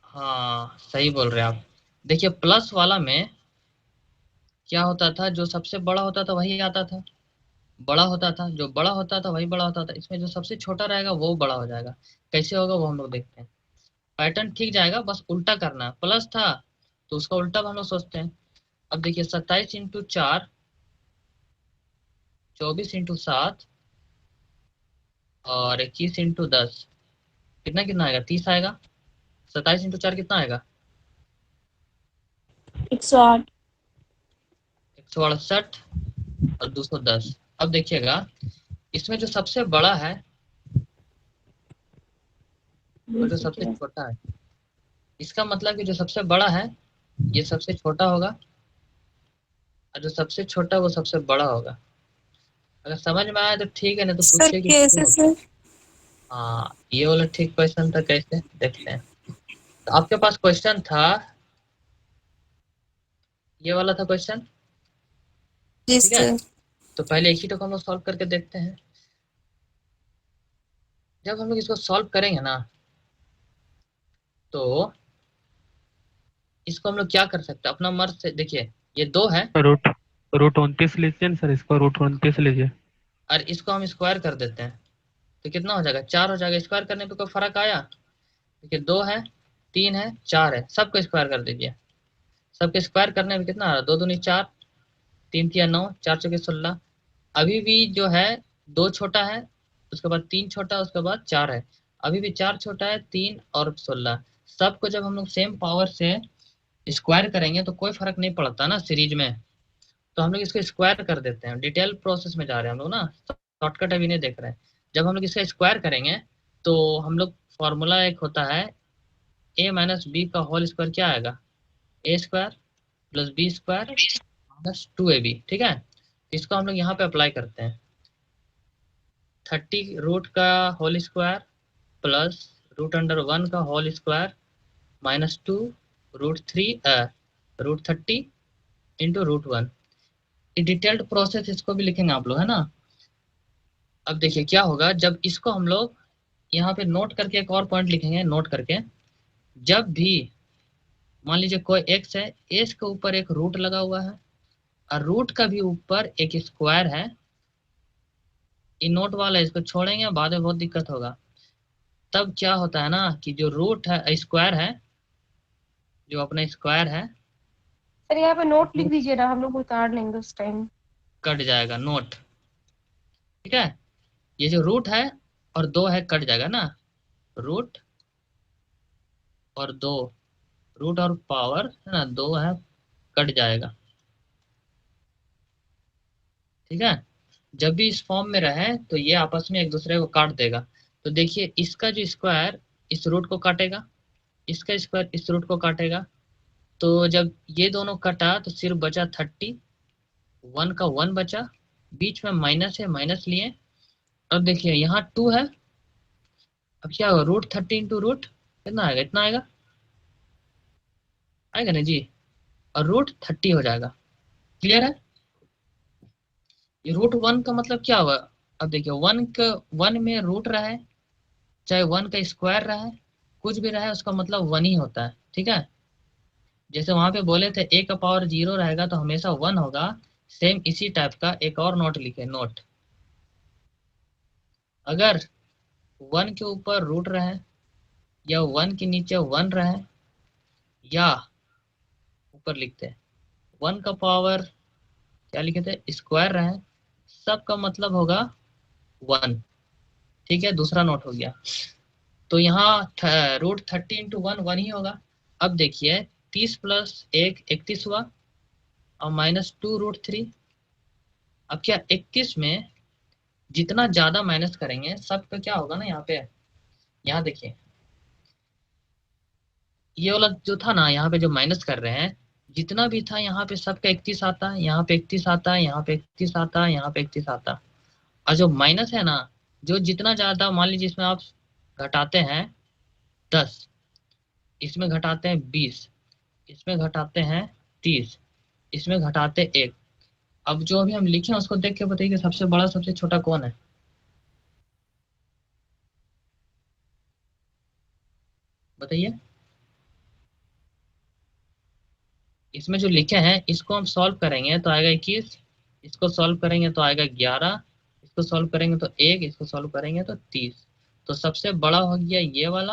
हाँ सही बोल रहे हैं आप। देखिए प्लस वाला में क्या होता था, जो सबसे बड़ा होता था वही आता था, बड़ा होता था, जो बड़ा होता था वही बड़ा होता था। इसमें जो सबसे छोटा रहेगा वो बड़ा हो जाएगा। कैसे होगा वो हम लोग देखते हैं। पैटर्न ठीक जाएगा, बस उल्टा करना है। प्लस था तो उसका उल्टा हम लोग सोचते हैं। अब देखिए 27 × 4, 24 × 7 और 21 × 10, कितना कितना आएगा, 30 आएगा। 27 × 4 कितना आएगा, 108। 168 और 210। अब देखिएगा इसमें जो सबसे बड़ा है और जो सबसे छोटा है, इसका मतलब कि जो सबसे बड़ा है ये सबसे छोटा होगा, और जो सबसे छोटा वो सबसे बड़ा होगा। अगर समझ में आया तो ठीक है, ना तो सर पूछिए कि कैसे सर? हाँ ये वाला ठीक क्वेश्चन था, कैसे देखते हैं। तो आपके पास क्वेश्चन था, ये वाला था क्वेश्चन, जी ठीक है। सर। तो पहले एक ही को हम लोग सॉल्व करके देखते हैं। जब हम लोग इसको सॉल्व करेंगे ना, तो इसको हम लोग क्या कर सकते हैं अपना मर्ज से। देखिए ये 2 है रूट रूट 29 लीजिए ना सर, इसको रूट 29 लीजिए। और इसको हम स्क्वायर कर देते हैं तो कितना हो जाएगा, 4 हो जाएगा। स्क्वायर करने पे कोई फर्क आया? देखिए 2 है, 3 है, 4 है, सबको स्क्वायर कर दीजिए। सबके स्क्वायर करने में कितना आ रहा है, 2 दूनी 4, 3 तिया 9, 4 चौके 16। अभी भी जो है 2 छोटा है, उसके बाद 3 छोटा, उसके बाद 4 है। अभी भी 4 छोटा है, 3 और 16। सबको जब हम लोग सेम पावर से स्क्वायर करेंगे तो कोई फर्क नहीं पड़ता ना सीरीज में। तो हम लोग इसको स्क्वायर कर देते हैं। डिटेल प्रोसेस में जा रहे हैं हम लोग ना, शॉर्टकट अभी नहीं देख रहे हैं। जब हम लोग इसका स्क्वायर करेंगे तो हम लोग फॉर्मूला एक होता है, a - b का होल स्क्वायर क्या आएगा, a² + b² - 2ab, ठीक है। इसको हम लोग यहाँ पे अप्लाई करते हैं। 30 रूट का होल स्क्वायर प्लस √1 का whole square -2 √30 into √1। Detailed process इसको भी लिखेंगे आप लोग, है ना। अब देखिए क्या होगा जब इसको हम लोग यहाँ पे नोट करके एक और पॉइंट लिखेंगे, नोट करके जब भी मान लीजिए कोई एक्स है, एक्स के ऊपर एक रूट लगा हुआ है और रूट का भी ऊपर एक स्क्वायर है, ये नोट वाला इसको छोड़ेंगे बाद में बहुत दिक्कत होगा। तब क्या होता है ना कि जो रूट है स्क्वायर है, जो अपना स्क्वायर है सर यहाँ पे नोट लिख दीजिए ना, हम लोग उतार लेंगे उस टाइम। कट जाएगा नोट, ठीक है। ये जो रूट है और 2 है कट जाएगा ना, रूट और 2, रूट और पावर है ना 2 है कट जाएगा, ठीक है। जब भी इस फॉर्म में रहे तो ये आपस में एक दूसरे को काट देगा। तो देखिए इसका जो स्क्वायर इस रूट को काटेगा, इसका स्क्वायर इस रूट को काटेगा, तो जब ये दोनों कटा तो सिर्फ बचा 30, 1 का 1 बचा, बीच में माइनस है माइनस लिए। अब देखिए यहाँ 2 है, अब क्या होगा रूट 30 इंटू रूट कितना आएगा, इतना आएगा, आएगा ना जी, और रूट 30 हो जाएगा। क्लियर है। ये रूट 1 का मतलब क्या हुआ, अब देखिए 1 में रूट रहा है, चाहे 1 का स्क्वायर रहा है, कुछ भी रहा है उसका मतलब 1 ही होता है, ठीक है। जैसे वहां पे बोले थे a का पावर 0 रहेगा तो हमेशा 1 होगा, सेम इसी टाइप का एक और नोट लिखे, नोट अगर 1 के ऊपर रूट रहे या 1 के नीचे 1 रहे या ऊपर लिखते हैं 1 का पावर क्या लिखे थे स्क्वायर रहे, सबका मतलब होगा 1, ठीक है। दूसरा नोट हो गया, तो यहाँ रूट 30 इंटू 1 1 ही होगा। अब देखिए 30 प्लस 1 31 हुआ और माइनस 2 रूट 3। अब क्या 31 में जितना ज्यादा माइनस करेंगे सबका क्या होगा ना, यहाँ पे यहाँ देखिए ये वाला जो था ना यहाँ पे जो माइनस कर रहे हैं जितना भी था यहाँ पे सबका 31 आता है, यहाँ पे 31 आता है, यहाँ पे 31 आता है, यहाँ पे 31 आता है। और जो माइनस है ना जो जितना ज्यादा मान लीजिए इसमें आप घटाते हैं 10, इसमें घटाते हैं 20, इसमें घटाते हैं 30, इसमें घटाते 1। अब जो अभी हम लिखे हैं उसको देख के बताइए कि सबसे बड़ा सबसे छोटा कौन है, बताइए। इसमें जो लिखे हैं इसको हम सॉल्व करेंगे तो आएगा 21, इसको सॉल्व करेंगे तो आएगा 11, इसको सॉल्व करेंगे तो 1, इसको सॉल्व करेंगे तो 30। तो सबसे बड़ा हो गया ये वाला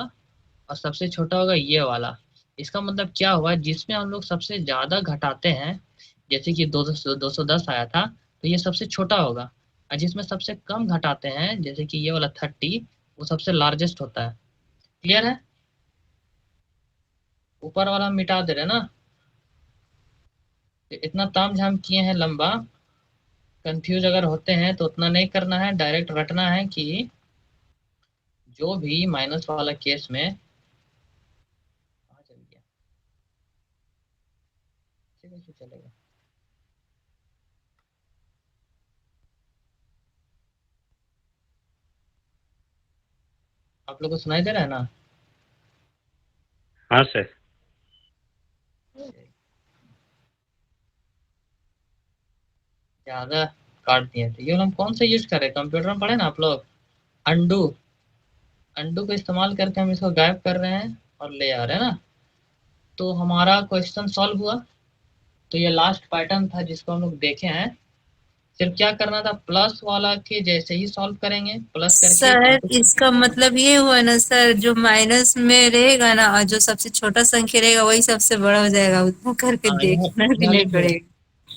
और सबसे छोटा होगा ये वाला। इसका मतलब क्या हुआ, जिसमें हम लोग सबसे ज्यादा घटाते हैं जैसे कि 210 आया था तो ये सबसे छोटा होगा, और जिसमें सबसे कम घटाते हैं जैसे कि ये वाला 30 वो सबसे लार्जेस्ट होता है। क्लियर है। ऊपर वाला हम मिटा दे रहे हैं ना, इतना ताम झाम किए हैं लंबा, कंफ्यूज अगर होते हैं तो उतना नहीं करना है, डायरेक्ट रटना है कि जो भी माइनस वाला केस में कहाँ चल गया, कैसे चलेगा। आप लोग को सुनाई दे रहा है ना। हाँ सर। ज्यादा काट दिए थे ये हम कौन सा यूज कर रहे हैं, कंप्यूटर में पढ़े ना आप लोग, अंडू, अंडू का इस्तेमाल करके हम इसको गायब कर रहे हैं और ले आ रहे हैं ना। तो हमारा क्वेश्चन सॉल्व हुआ। तो ये लास्ट पैटर्न था जिसको हम लोग देखे हैं। सिर्फ क्या करना था, प्लस वाला के जैसे ही सॉल्व करेंगे, प्लस करके सर इसका मतलब ये हुआ ना सर, जो माइनस में रहेगा ना और जो सबसे छोटा संख्या रहेगा वही सबसे बड़ा हो जाएगा, उतना करके देखना भी नहीं पड़ेगा।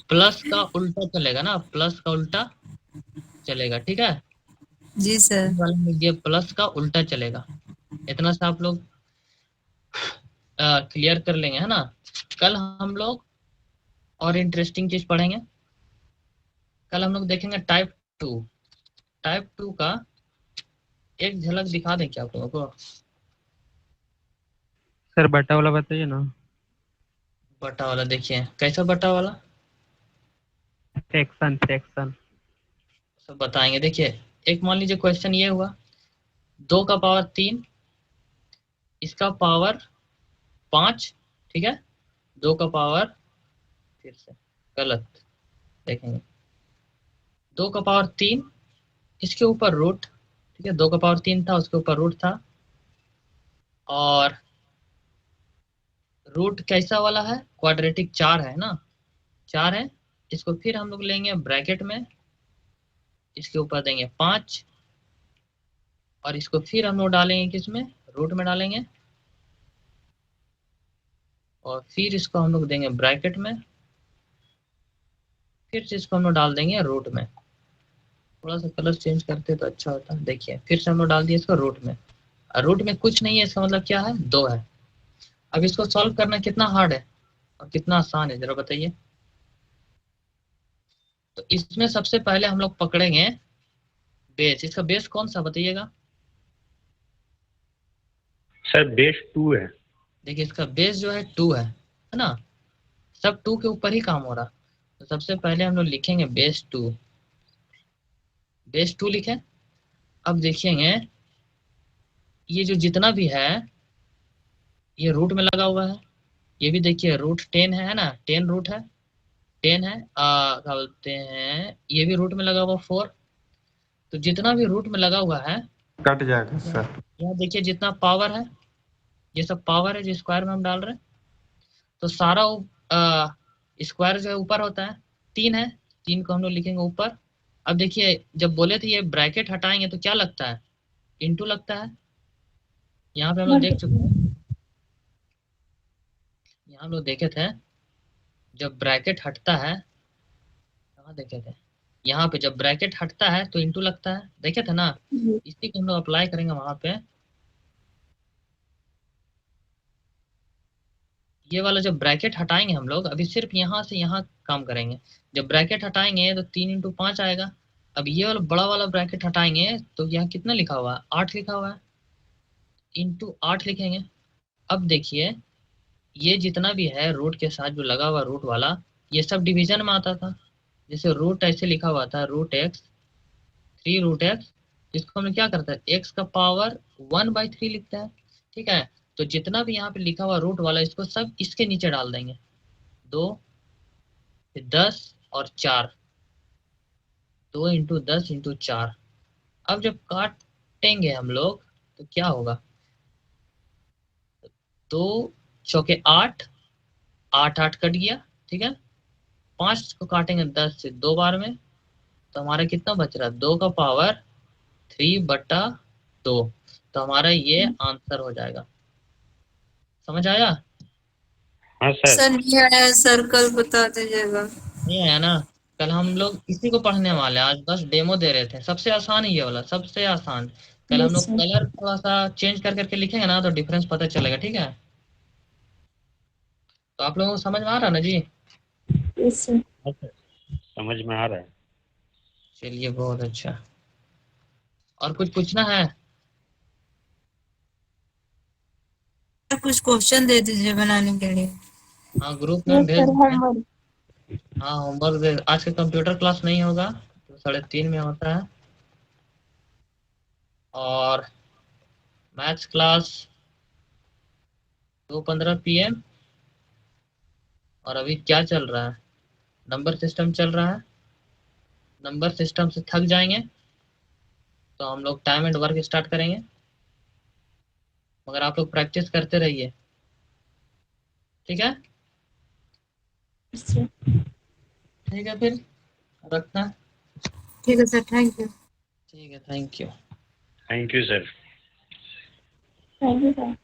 प्लस का उल्टा चलेगा ना, प्लस का उल्टा चलेगा, ठीक है। जी सर। ये प्लस का उल्टा चलेगा, इतना सा आप लोग क्लियर कर लेंगे, है ना। कल हम लोग और इंटरेस्टिंग चीज पढ़ेंगे। कल हम लोग देखेंगे टाइप 2। टाइप 2 का एक झलक दिखा दें क्या आप लोगों को। सर बटा वाला बताइए ना। बटा वाला देखिए, कैसा बटा वाला, फ्रैक्शन फ्रैक्शन। सब बताएंगे। देखिए एक मान लीजिए क्वेश्चन ये हुआ 2 का पावर 3, इसका पावर 5, ठीक है। 2 का पावर, फिर से गलत देखेंगे, 2 का पावर 3, इसके ऊपर रूट, ठीक है, 2 का पावर 3 था, उसके ऊपर रूट था, और रूट कैसा वाला है, क्वाड्रेटिक 4 है ना, 4 है। इसको फिर हम लोग लेंगे ब्रैकेट में, इसके ऊपर देंगे 5, और इसको फिर हम लोग डालेंगे किसमें, रूट में डालेंगे, और फिर इसको हम लोग देंगे ब्रैकेट में, फिर से इसको हम लोग डाल देंगे रूट में। थोड़ा सा कलर चेंज करते तो अच्छा होता। देखिए फिर से हम लोग डाल दिए इसको रूट में, और रूट में कुछ नहीं है, इसका मतलब क्या है, 2 है। अब इसको सॉल्व करना कितना हार्ड है और कितना आसान है, जरा बताइए। तो इसमें सबसे पहले हम लोग पकड़ेंगे बेस। इसका बेस कौन सा बताइएगा। सर बेस 2 है। देखिए इसका बेस जो है 2 है ना, सब 2 के ऊपर ही काम हो रहा। तो सबसे पहले हम लोग लिखेंगे बेस 2, बेस 2 लिखें। अब देखेंगे ये जो जितना भी है ये रूट में लगा हुआ है, ये भी देखिए रूट 10 है ना, 10 रूट है, 10 है, क्या बोलते हैं, ये भी रूट में लगा हुआ 4। तो जितना भी रूट में लगा हुआ है, कट जाएगा सर। यहाँ देखिए जितना पावर है, ये सब पावर है जो स्क्वायर में हम डाल रहे हैं। तो सारा स्क्वायर जो है ऊपर होता है, 3 है, 3 को हम लोग लिखेंगे ऊपर। अब देखिए जब बोले थे ये ब्रैकेट हटाएंगे तो क्या लगता है, इंटू लगता है। यहाँ पे हम लोग देख चुके हैं, यहाँ हम लोग देखे थे जब ब्रैकेट हटता है, कहाँ देखे थे, यहाँ पे जब ब्रैकेट हटता है तो इंटू लगता है, देखे थे ना। इसी को हम लोग अप्लाई करेंगे वहां पे। ये वाला जब ब्रैकेट हटाएंगे हम लोग, अभी सिर्फ यहाँ से यहाँ काम करेंगे। जब ब्रैकेट हटाएंगे तो 3 × 5 आएगा। अब ये वाला बड़ा वाला ब्रैकेट हटाएंगे तो यहाँ कितना लिखा हुआ है, 8 लिखा हुआ है, इंटू 8 लिखेंगे। अब देखिए ये जितना भी है रूट के साथ जो लगा हुआ रूट वाला, ये सब डिवीजन में आता था। जैसे रूट ऐसे लिखा हुआ था, रूट एक्स, 3 रूट एक्स, इसको हम क्या करते हैं, एक्स का पावर 1/3 लिखते हैं, ठीक है। तो जितना भी यहाँ पे लिखा हुआ रूट वाला, इसको सब इसके नीचे डाल देंगे, 2, 10 और 4, 2 × 10 × 4। अब जब काटेंगे हम लोग तो क्या होगा, 2 चौके 8, 8 8 कट गया, ठीक है। 5 को काटेंगे 10 से 2 बार में, तो हमारा कितना बच रहा है, 2 का पावर 3/2। तो हमारा ये आंसर हो जाएगा। समझ आया। हाँ सर। सर नहीं आया, सर्कल बता दीजिएगा। नहीं आया ना, कल हम लोग इसी को पढ़ने वाले हैं, आज बस डेमो दे रहे थे। सबसे आसान है ये वाला, सबसे आसान। कल हम लोग कलर थोड़ा सा चेंज कर करके लिखेंगे ना तो डिफरेंस पता चलेगा, ठीक है। तो आप लोगों को समझ में आ रहा है ना जी। Yes sir. हाँ सर, समझ में आ रहा है। चलिए बहुत अच्छा। और कुछ पूछना है। कुछ क्वेश्चन दे दीजिए बनाने के लिए। हाँ ग्रुप में हम यस भेज सर, देंगे। होमवर्क। हाँ होमवर्क आज के कंप्यूटर क्लास नहीं होगा, तो 3:30 में होता है। और मैथ्स क्लास 2:15 PM। और अभी क्या चल रहा है, नंबर सिस्टम चल रहा है। नंबर सिस्टम से थक जाएंगे तो हम लोग टाइम एंड वर्क स्टार्ट करेंगे, मगर आप लोग प्रैक्टिस करते रहिए, ठीक है। Yes sir. ठीक है फिर रखना। ठीक है सर, थैंक यू। ठीक है, thank you. Thank you sir. Thank you sir.